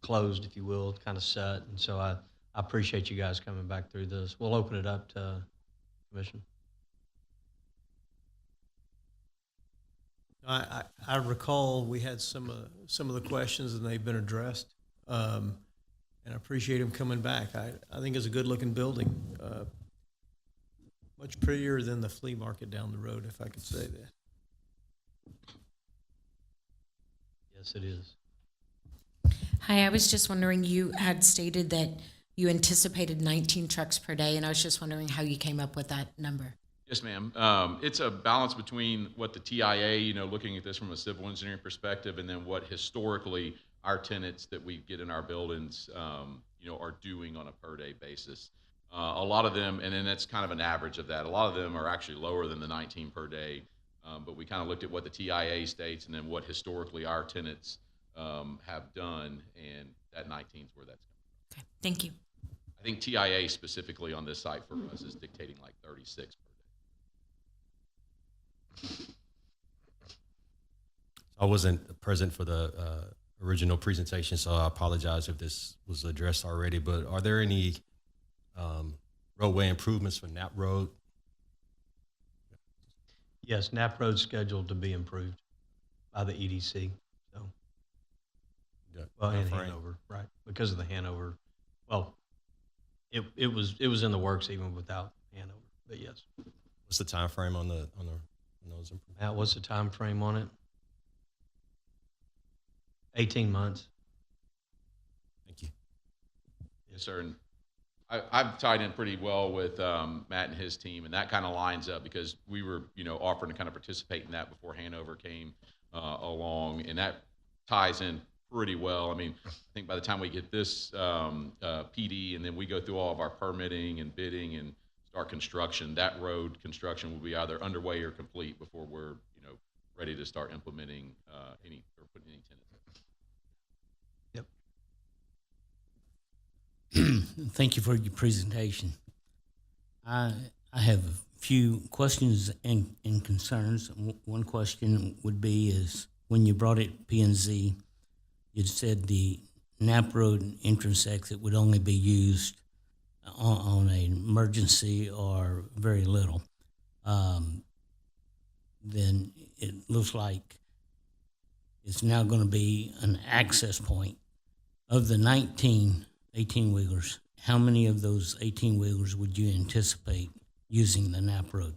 closed, if you will, kind of set. And so I appreciate you guys coming back through this. We'll open it up to Commission. I recall we had some of the questions and they've been addressed, and I appreciate them coming back. I think it's a good looking building, much prettier than the flea market down the road, if I could say that. Yes, it is. Hi, I was just wondering, you had stated that you anticipated 19 trucks per day, and I was just wondering how you came up with that number. Yes, ma'am. It's a balance between what the TIA, looking at this from a civil engineering perspective, and then what historically our tenants that we get in our buildings, are doing on a per day basis. A lot of them, and then that's kind of an average of that. A lot of them are actually lower than the 19 per day, but we kind of looked at what the TIA states and then what historically our tenants have done, and that 19 is where that's coming from. Okay, thank you. I think TIA specifically on this site for us is dictating like 36 per day. I wasn't present for the original presentation, so I apologize if this was addressed already, but are there any roadway improvements for Knapp Road? Yes, Knapp Road's scheduled to be improved by the EDC. So, and Hanover, right? Because of the Hanover. Well, it was in the works even without Hanover, but yes. What's the time frame on those improvements? Matt, what's the time frame on it? 18 months. Thank you. Yes, sir. And I've tied in pretty well with Matt and his team, and that kind of lines up because we were, offering to kind of participate in that before Hanover came along, and that ties in pretty well. I mean, I think by the time we get this PD and then we go through all of our permitting and bidding and start construction, that road construction will be either underway or complete before we're, ready to start implementing any or putting any tenants in. Yep. Thank you for your presentation. I have a few questions and concerns. One question would be is when you brought it P&Z, you said the Knapp Road entrance exit would only be used on an emergency or very little, then it looks like it's now going to be an access point. Of the 19 18-wheelers, how many of those 18-wheelers would you anticipate using the Knapp Road?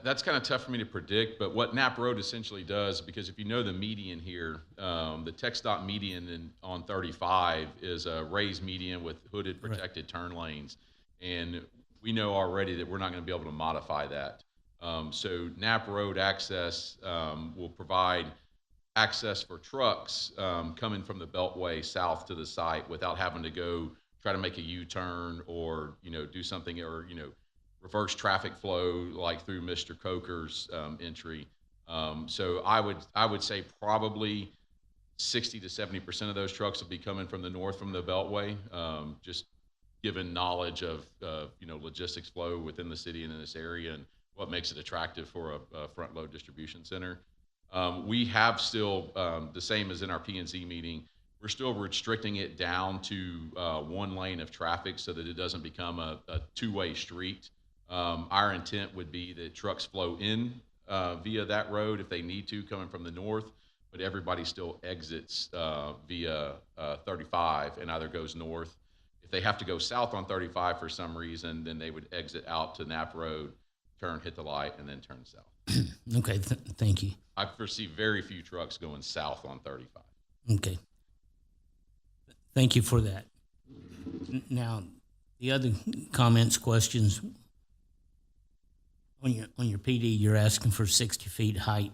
That's kind of tough for me to predict, but what Knapp Road essentially does, because if you know the median here, the TxDOT median on 35 is a raised median with hooded protected turn lanes. And we know already that we're not going to be able to modify that. So Knapp Road access will provide access for trucks coming from the Beltway south to the site without having to go try to make a U-turn or, do something or, reverse traffic flow like through Mr. Coker's entry. So I would say probably 60 to 70% of those trucks will be coming from the north from the Beltway, just given knowledge of logistics flow within the city and in this area and what makes it attractive for a front load distribution center. We have still, the same as in our P&Z meeting, we're still restricting it down to one lane of traffic so that it doesn't become a two-way street. Our intent would be that trucks flow in via that road if they need to, coming from the north, but everybody still exits via 35 and either goes north. If they have to go south on 35 for some reason, then they would exit out to Knapp Road, turn, hit the light, and then turn south. Okay, thank you. I foresee very few trucks going south on 35. Okay. Thank you for that. Now, the other comments, questions, on your PD, you're asking for 60 feet height.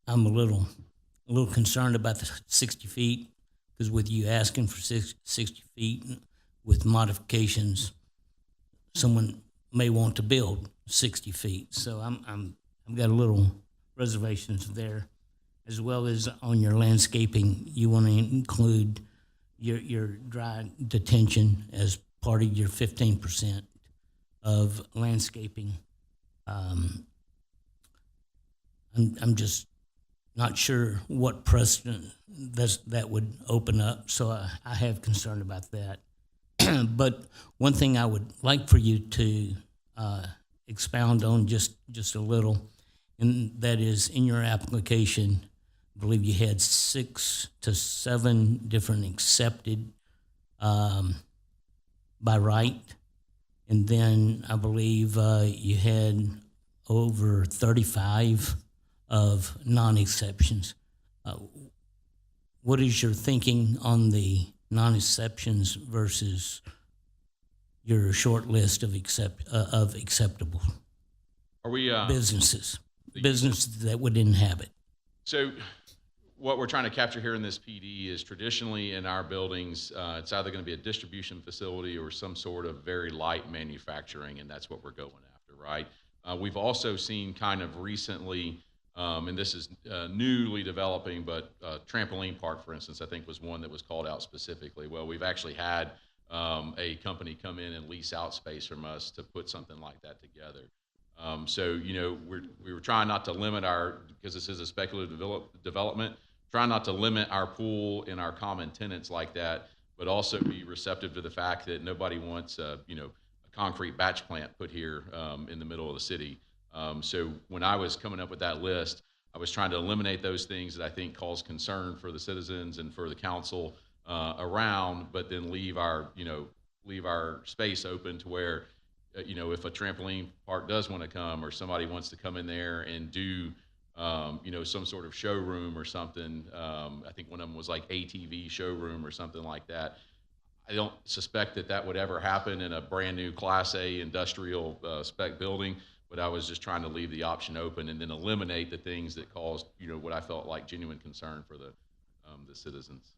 I'm a little concerned about the 60 feet because with you asking for 60 feet with modifications, someone may want to build 60 feet. So I've got a little reservations there, as well as on your landscaping. You want to include your dry detention as part of your 15% of landscaping. I'm just not sure what precedent that would open up, so I have concern about that. But one thing I would like for you to expound on just a little, and that is in your application, I believe you had 6 to 7 different accepted by right. And then I believe you had over 35 of non-exceptions. What is your thinking on the non-exceptions versus your short list of acceptable Are we businesses that would inhabit? So what we're trying to capture here in this PD is traditionally in our buildings, it's either going to be a distribution facility or some sort of very light manufacturing, and that's what we're going after, right? We've also seen kind of recently, and this is newly developing, but trampoline park, for instance, I think was one that was called out specifically. Well, we've actually had a company come in and lease out space from us to put something like that together. So, we were trying not to limit because this is a speculative development, trying not to limit our pool and our common tenants like that, but also be receptive to the fact that nobody wants a concrete batch plant put here in the middle of the city. So when I was coming up with that list, I was trying to eliminate those things that I think cause concern for the citizens and for the council around, but then leave our space open to where, if a trampoline park does want to come or somebody wants to come in there and do, some sort of showroom or something. I think one of them was like ATV showroom or something like that. I don't suspect that would ever happen in a brand new Class A industrial spec building, but I was just trying to leave the option open and then eliminate the things that caused, what I felt like genuine concern for the citizens.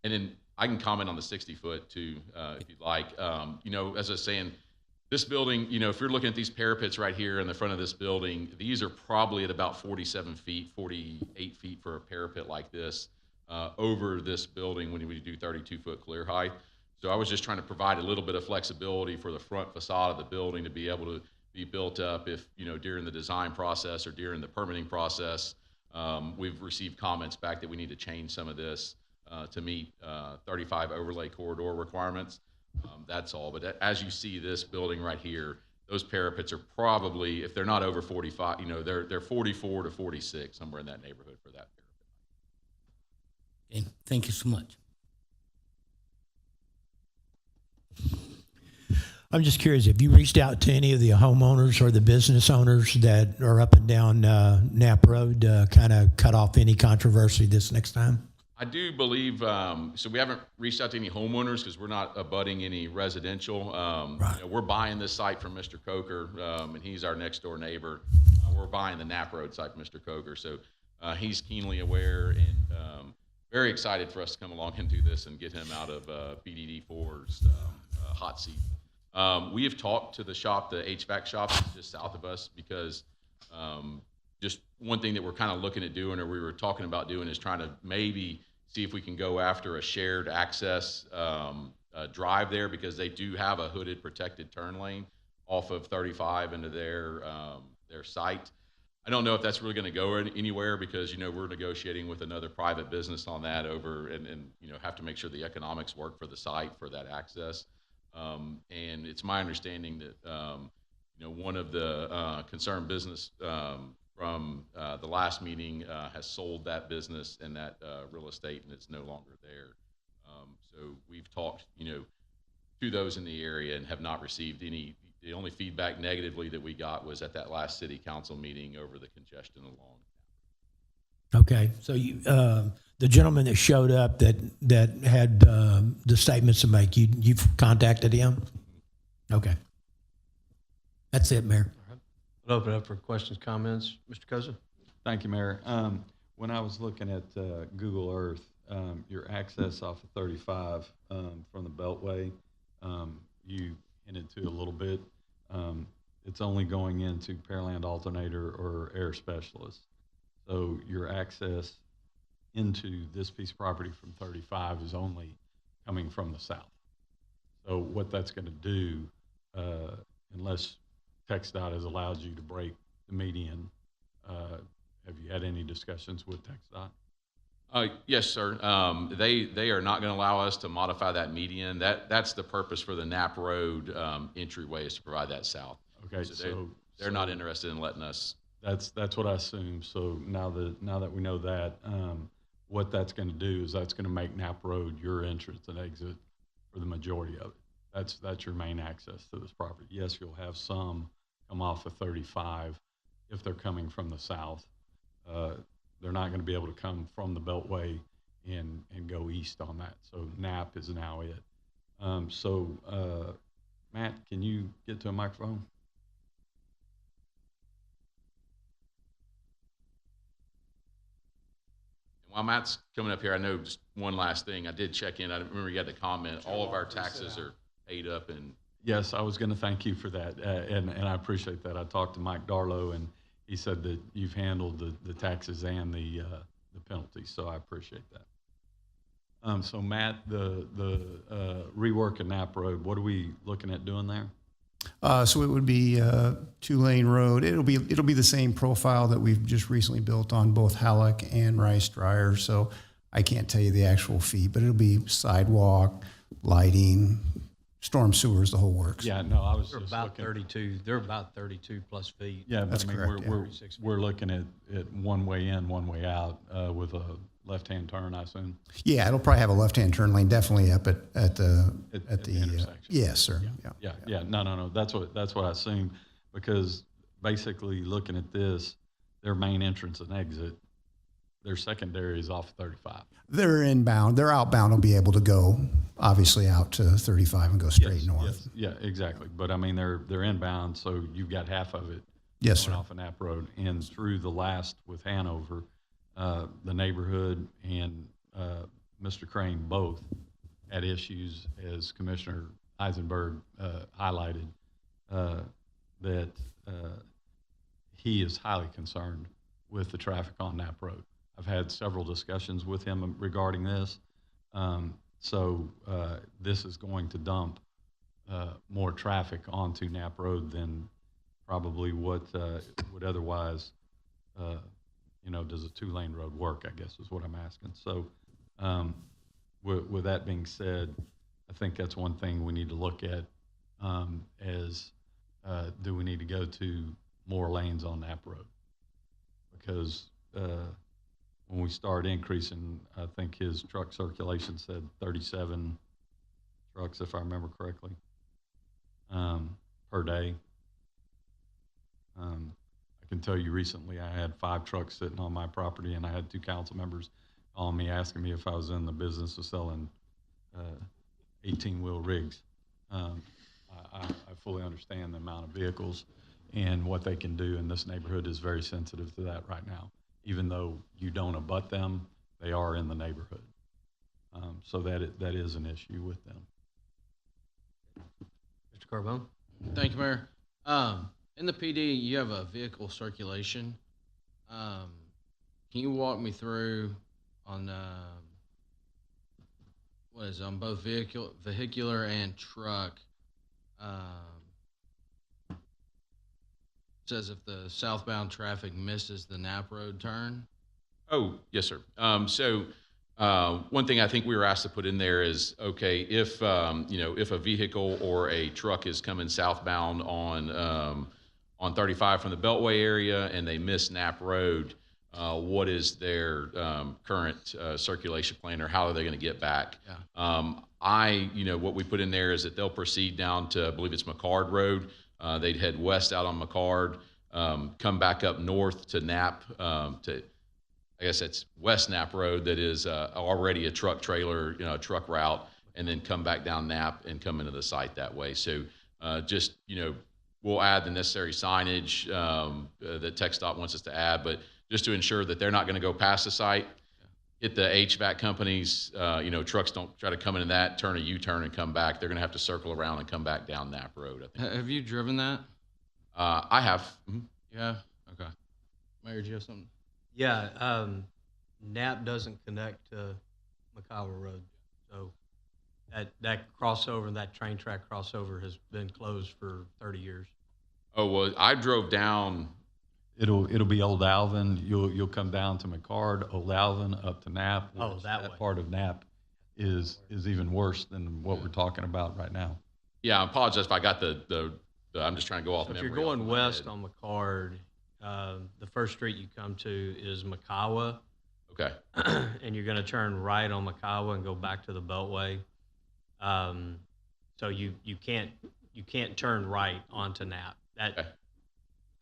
And then I can comment on the 60-foot too, if you'd like. As I was saying, this building, if you're looking at these parapets right here in the front of this building, these are probably at about 47 feet, 48 feet for a parapet like this over this building when we do 32-foot clear height. So I was just trying to provide a little bit of flexibility for the front facade of the building to be able to be built up if, during the design process or during the permitting process, We've received comments back that we need to change some of this to meet 35 overlay corridor requirements. That's all. But as you see this building right here, those parapets are probably, if they're not over 45, they're 44 to 46, somewhere in that neighborhood for that parapet. Okay, thank you so much. I'm just curious, have you reached out to any of the homeowners or the business owners that are up and down Knapp Road to kind of cut off any controversy this next time? I do believe, so we haven't reached out to any homeowners because we're not abutting any residential. We're buying this site from Mr. Coker, and he's our next door neighbor. We're buying the Knapp Road site from Mr. Coker. So he's keenly aware and very excited for us to come along and do this and get him out of BDD4's hot seat. We have talked to the shop, the HVAC shop just south of us, because just one thing that we're kind of looking at doing, or we were talking about doing, is trying to maybe see if we can go after a shared access drive there, because they do have a hooded protected turn lane off of 35 into their site. I don't know if that's really going to go anywhere, because we're negotiating with another private business on that over, and have to make sure the economics work for the site for that access. And it's my understanding that one of the concerned business from the last meeting has sold that business and that real estate, and it's no longer there. So we've talked to those in the area and have not received any. The only feedback negatively that we got was at that last city council meeting over the congestion along. Okay, so you, the gentleman that showed up that had the statements to make, you've contacted him? Okay. That's it, Mayor. We'll open it up for questions, comments. Mr. Koza? Thank you, Mayor. When I was looking at Google Earth, your access off of 35 from the Beltway, you hinted to a little bit. It's only going into Pearland Alternator or Air Specialist. So your access into this piece of property from 35 is only coming from the south. So what that's going to do, unless TxDOT has allowed you to break the median, have you had any discussions with TxDOT? Yes, sir. They are not going to allow us to modify that median. That's the purpose for the Knapp Road entryway, is to provide that south. Okay, so they're not interested in letting us. That's what I assume. So now that we know that, what that's going to do is that's going to make Knapp Road your entrance and exit for the majority of it. That's your main access to this property. Yes, you'll have some come off of 35 if they're coming from the south. They're not going to be able to come from the Beltway and go east on that. So Knapp is now it. Matt, can you get to a microphone? While Matt's coming up here, I know just one last thing. I did check in. I remember you had the comment. All of our taxes are paid up, and yes, I was going to thank you for that, and I appreciate that. I talked to Mike Darlow, and he said that you've handled the taxes and the penalties, so I appreciate that. So Matt, the rework of Knapp Road, what are we looking at doing there? So it would be a 2-lane road. It'll be the same profile that we've just recently built on both Halleck and Rice Dryer. So I can't tell you the actual feet, but it'll be sidewalk, lighting, storm sewers, the whole works. Yeah, no, I was They're just about looking. 32. They're about 32 plus feet. Yeah, but That's I mean, correct, we're looking at one way in, one way out with a left-hand turn, I assume. Yeah, it'll probably have a left-hand turn lane, definitely up at the intersection. yes, sir. Yeah. No. That's what I assumed, because basically looking at this, their main entrance and exit, their secondary is off 35. They're inbound. Their outbound will be able to go obviously out to 35 and go straight north. Yes, yeah, exactly. But I mean, they're inbound, so you've got half of it Yes, going sir. off of Knapp Road, and through the last with Hanover, the neighborhood and Mr. Crane both had issues, as Commissioner Eisenberg highlighted, that he is highly concerned with the traffic on Knapp Road. I've had several discussions with him regarding this. So this is going to dump more traffic onto Knapp Road than probably what would otherwise does a 2-lane road work, I guess is what I'm asking. So with that being said, I think that's one thing we need to look at do we need to go to more lanes on Knapp Road? Because when we start increasing, I think his truck circulation said 37 trucks, if I remember correctly, per day. I can tell you recently I had 5 trucks sitting on my property, and I had 2 council members calling me asking me if I was in the business of selling 18-wheel rigs. I fully understand the amount of vehicles and what they can do, and this neighborhood is very sensitive to that right now. Even though you don't abut them, they are in the neighborhood. So that is an issue with them. Mr. Carbone? Thank you, Mayor. In the PD, you have a vehicle circulation. Can you walk me through on on both vehicular and truck? Says if the southbound traffic misses the Knapp Road turn. Oh, yes, sir. One thing I think we were asked to put in there is, okay, if a vehicle or a truck is coming southbound on 35 from the Beltway area and they miss Knapp Road, what is their current circulation plan, or how are they going to get back? Yeah. What we put in there is that they'll proceed down to, I believe it's McCard Road. They'd head west out on McCard, come back up north to Knapp, I guess that's West Knapp Road, that is already a truck trailer, truck route, and then come back down Knapp and come into the site that way. So we'll add the necessary signage that TxDOT wants us to add, but just to ensure that they're not going to go past the site, hit the HVAC companies, trucks don't try to come into that, turn a U-turn and come back. They're going to have to circle around and come back down Knapp Road, I think. Have you driven that? I have. Mm-hmm. Yeah. Okay. Mayor, do you have something? Yeah, Knapp doesn't connect to McCower Road, so that crossover, that train track crossover, has been closed for 30 years. Oh, well, I drove down. It'll be Old Alvin. You'll come down to McCard, Old Alvin, up to Knapp. Oh, that way. Part of Knapp is even worse than what we're talking about right now. Yeah, I apologize if I got the I'm just trying to go off So if memory. you're going west on McCard, the first street you come to is Makawa. Okay. And you're going to turn right on Makawa and go back to the Beltway. So you can't turn right onto Knapp.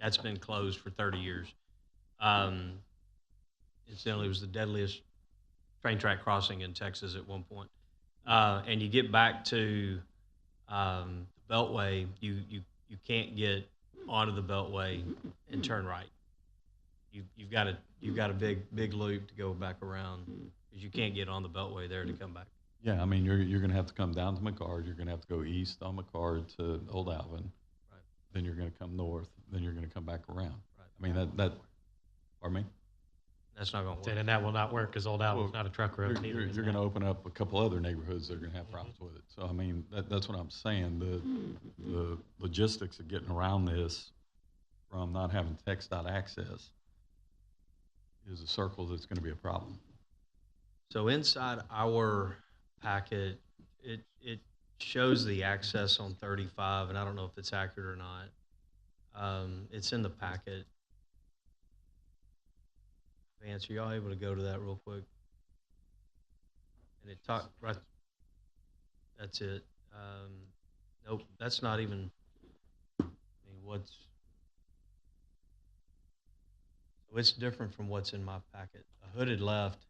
That's been closed for 30 years. Incidentally, it was the deadliest train track crossing in Texas at one point. And you get back to Beltway, you can't get onto the Beltway and turn right. You've got a big loop to go back around, because you can't get on the Beltway there to come back. Yeah, I mean, you're going to have to come down to McCard. You're going to have to go east on McCard to Old Alvin. Right. Then you're going to come north. Then you're going to come back around. Right. I mean, pardon me? That's not going to work. And that will not work, because Old Alvin's not a truck road. You're going to open up a couple other neighborhoods that are going to have problems with it. So, I mean, that's what I'm saying. The logistics of getting around this from not having TxDOT access is a circle that's going to be a problem. So inside our packet, it shows the access on 35, and I don't know if it's accurate or not. It's in the packet. Vance, are y'all able to go to that real quick? And it talked right. That's it. Nope, that's not even. I mean, it's different from what's in my packet. A hooded left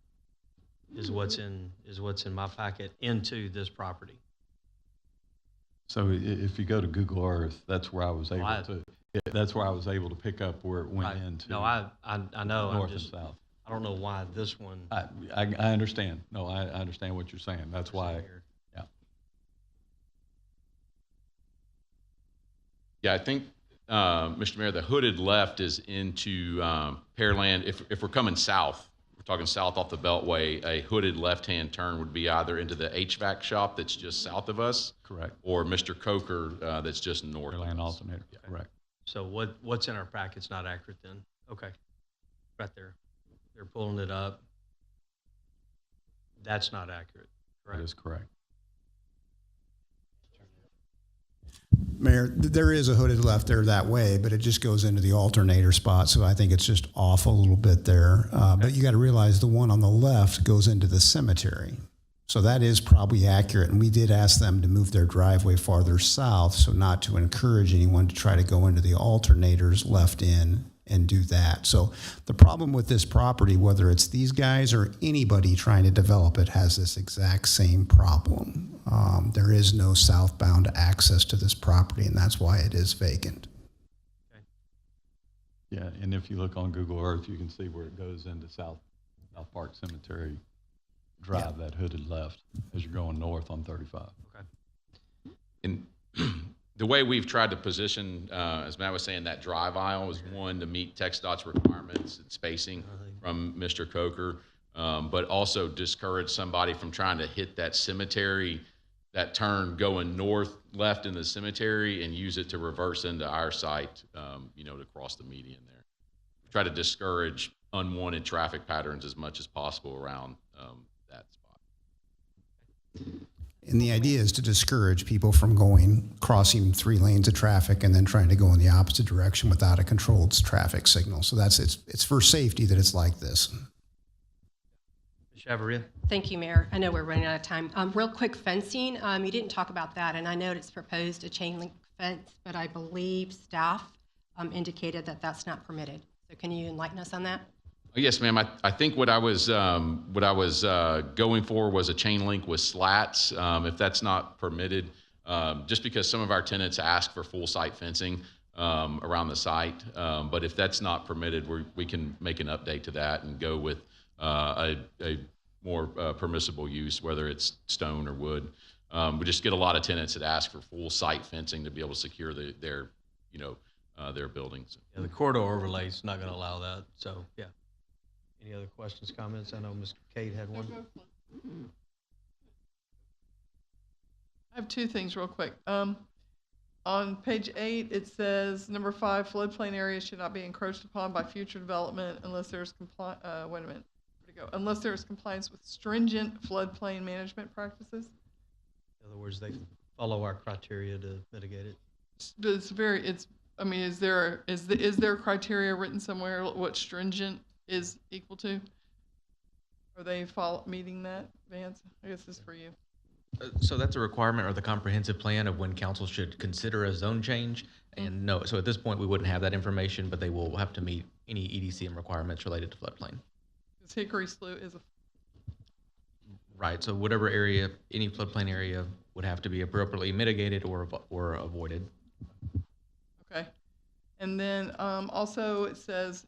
is what's in my packet into this property. So if you go to Google Earth, that's where I was able That's where I was able to pick up where it went into. No, I know. North and south. I don't know why this one. I understand. No, I understand what you're saying. That's why. Yeah. Yeah, I think, Mr. Mayor, the hooded left is into Pearland. If we're coming south, we're talking south off the Beltway, a hooded left-hand turn would be either into the HVAC shop that's just south of us. Correct. Or Mr. Coker that's just north of us. Pearland alternator. Yeah. Correct. So what's in our packet's not accurate then? Okay. Right there. they're pulling it up. That's not accurate, That correct? is correct. Mayor, there is a hooded left there that way, but it just goes into the alternator spot. So I think it's just off a little bit there. But you got to realize the one on the left goes into the cemetery. So that is probably accurate. And we did ask them to move their driveway farther south, so not to encourage anyone to try to go into the alternators left in and do that. So the problem with this property, whether it's these guys or anybody trying to develop it, has this exact same problem. There is no southbound access to this property, and that's why it is vacant. Yeah, and if you look on Google Earth, you can see where it goes into South Park Cemetery Drive, that hooded left, as you're going north on 35. And the way we've tried to position, as Matt was saying, that drive aisle is one to meet TxDOT's requirements and spacing from Mr. Coker, but also discourage somebody from trying to hit that cemetery, that turn going north left in the cemetery and use it to reverse into our site, to cross the median there. Try to discourage unwanted traffic patterns as much as possible around that spot. And the idea is to discourage people from crossing 3 lanes of traffic and then trying to go in the opposite direction without a controlled traffic signal. So it's for safety that it's like this. Ms. Chavaria? Thank you, Mayor. I know we're running out of time. Real quick, fencing, you didn't talk about that, and I know it's proposed a chain link fence, but I believe staff indicated that that's not permitted. So can you enlighten us on that? Yes, ma'am. I think what I was going for was a chain link with slats. If that's not permitted, just because some of our tenants ask for full site fencing around the site, but if that's not permitted, we can make an update to that and go with a more permissible use, whether it's stone or wood. We just get a lot of tenants that ask for full site fencing to be able to secure their buildings. Yeah, the corridor overlay is not going to allow that. So, yeah. Any other questions, comments? I know Ms. Cade had one. I have 2 things real quick. On page 8, it says, number 5, floodplain areas should not be encroached upon by future development unless there's unless there is compliance with stringent floodplain management practices. In other words, they follow our criteria to mitigate it. Is there a criteria written somewhere what stringent is equal to? Are they meeting that, Vance? I guess this is for you. So that's a requirement or the comprehensive plan of when council should consider a zone change. And no, so at this point, we wouldn't have that information, but they will have to meet any EDCM requirements related to floodplain. Because Hickory Slough is Right, so whatever area, any floodplain area would have to be appropriately mitigated or avoided. okay. And then also it says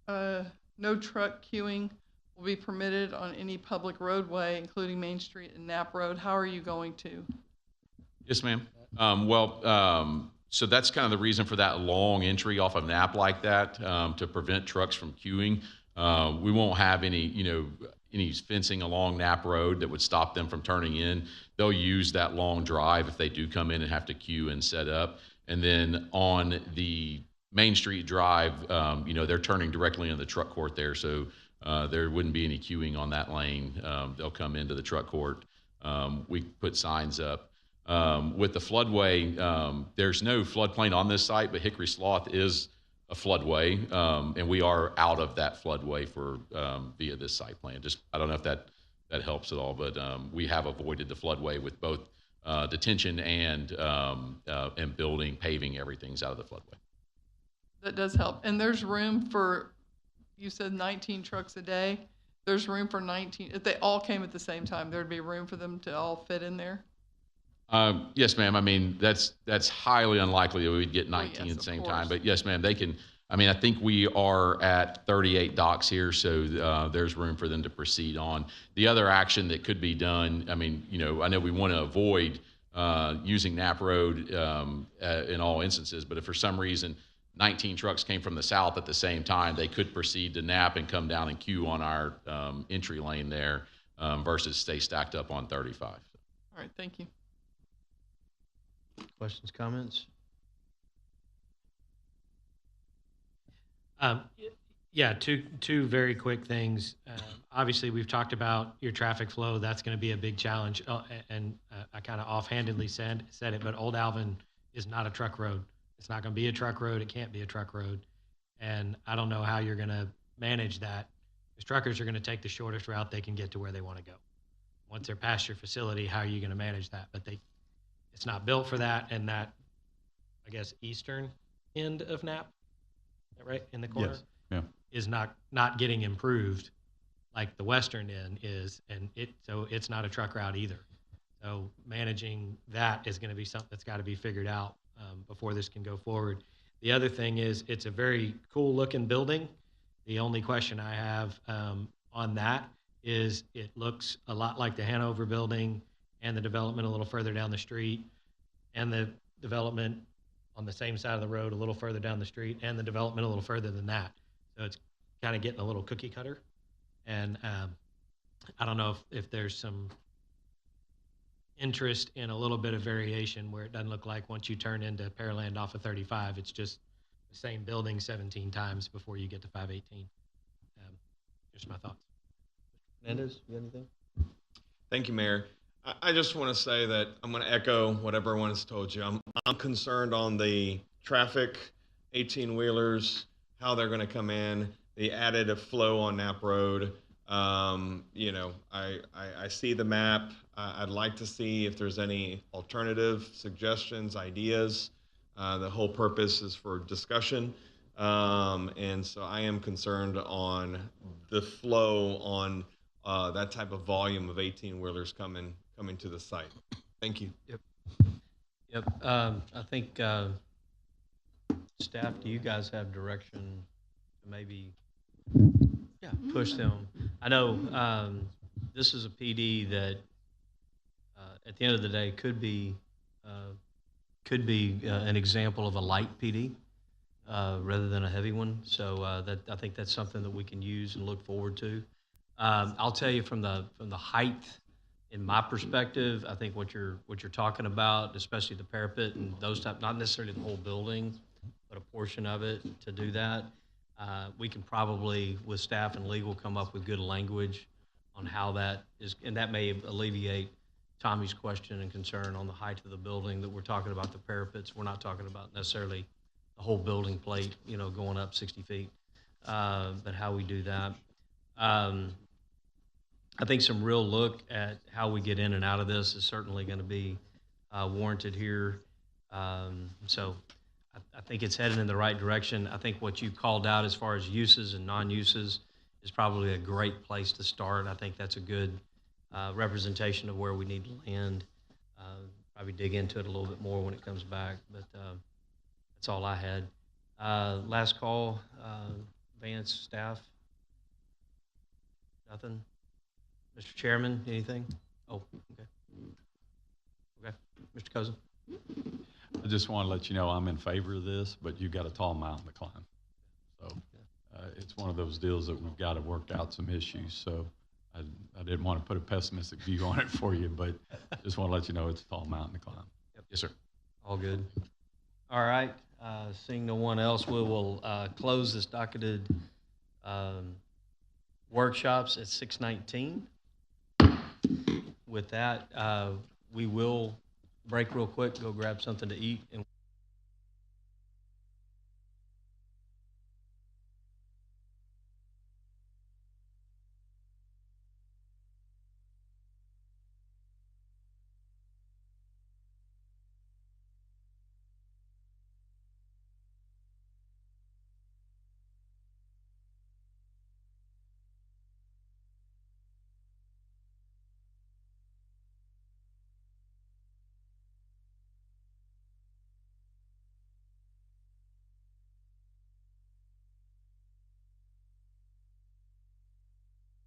no truck queuing will be permitted on any public roadway, including Main Street and Knapp Road. How are you going to? Yes, ma'am. So that's kind of the reason for that long entry off of Knapp like that, to prevent trucks from queuing. We won't have any fencing along Knapp Road that would stop them from turning in. They'll use that long drive if they do come in and have to queue and set up. And then on the Main Street Drive, they're turning directly into the truck court there, so there wouldn't be any queuing on that lane. They'll come into the truck court. We put signs up. With the floodway, there's no floodplain on this site, but Hickory Slough is a floodway, and we are out of that floodway via this site plan. I don't know if that helps at all, but we have avoided the floodway with both detention and building, paving, everything's out of the floodway. That does help. And there's room for, you said 19 trucks a day. There's room for 19. If they all came at the same time, there'd be room for them to all fit in there? Yes, ma'am. I mean, that's highly unlikely that we'd get 19 at the same time. But yes, ma'am, they can. I mean, I think we are at 38 docks here, so there's room for them to proceed on. The other action that could be done, I mean, I know we want to avoid using Knapp Road in all instances, but if for some reason 19 trucks came from the south at the same time, they could proceed to Knapp and come down and queue on our entry lane there versus stay stacked up on 35. All right, thank you. Questions, comments? Yeah, two very quick things. Obviously, we've talked about your traffic flow. That's going to be a big challenge. I kind of offhandedly said it, but Old Alvin is not a truck road. It's not going to be a truck road. It can't be a truck road. And I don't know how you're going to manage that, because truckers are going to take the shortest route they can get to where they want to go. Once they're past your facility, how are you going to manage that? But it's not built for that. And that, I guess, eastern end of Knapp, is that right, in the corner? Yes. Yeah. Is not getting improved like the western end is, and so it's not a truck route either. So managing that is going to be something that's got to be figured out before this can go forward. The other thing is, it's a very cool looking building. The only question I have on that is, it looks a lot like the Hanover building and the development a little further down the street, and the development on the same side of the road a little further down the street, and the development a little further than that. So it's kind of getting a little cookie cutter. And I don't know if there's some interest in a little bit of variation where it doesn't look like once you turn into Pearland off of 35, it's just the same building 17 times before you get to 518. Just my thoughts. Hernandez, you got anything? Thank you, Mayor. I just want to say that I'm going to echo what everyone has told you. I'm concerned on the traffic, 18-wheelers, how they're going to come in, the added flow on Knapp Road. You know, I see the map. I'd like to see if there's any alternative suggestions, ideas. The whole purpose is for discussion. And so I am concerned on the flow on that type of volume of 18-wheelers coming to the site. Thank you. Yep. I think staff, do you guys have direction to maybe push them? I know this is a PD that at the end of the day could be an example of a light PD rather than a heavy one. So that I think that's something that we can use and look forward to. I'll tell you from the height, in my perspective, I think what you're talking about, especially the parapet and those type, not necessarily the whole building, but a portion of it, to do that, we can probably, with staff and legal, come up with good language on how that is, and that may alleviate Tommy's question and concern on the height of the building, that we're talking about the parapets. We're not talking about necessarily the whole building plate, going up 60 feet, but how we do that. I think some real look at how we get in and out of this is certainly going to be warranted here. So I think it's headed in the right direction. I think what you called out as far as uses and non-uses is probably a great place to start. I think that's a good representation of where we need to land. Probably dig into it a little bit more when it comes back, but that's all I had. Last call, Vance, staff? Nothing? Mr. Chairman, anything? Oh, okay. Okay, Mr. Cousin? I just want to let you know I'm in favor of this, but you've got a tall mountain to climb. So it's one of those deals that we've got to work out some issues. So I didn't want to put a pessimistic view on it for you, but just want to let you know it's a tall mountain to climb. Yep. Yes, sir. All good. All right. Seeing no one else, we will close this docketed workshops at 6:19. With that, we will break real quick, go grab something to eat, and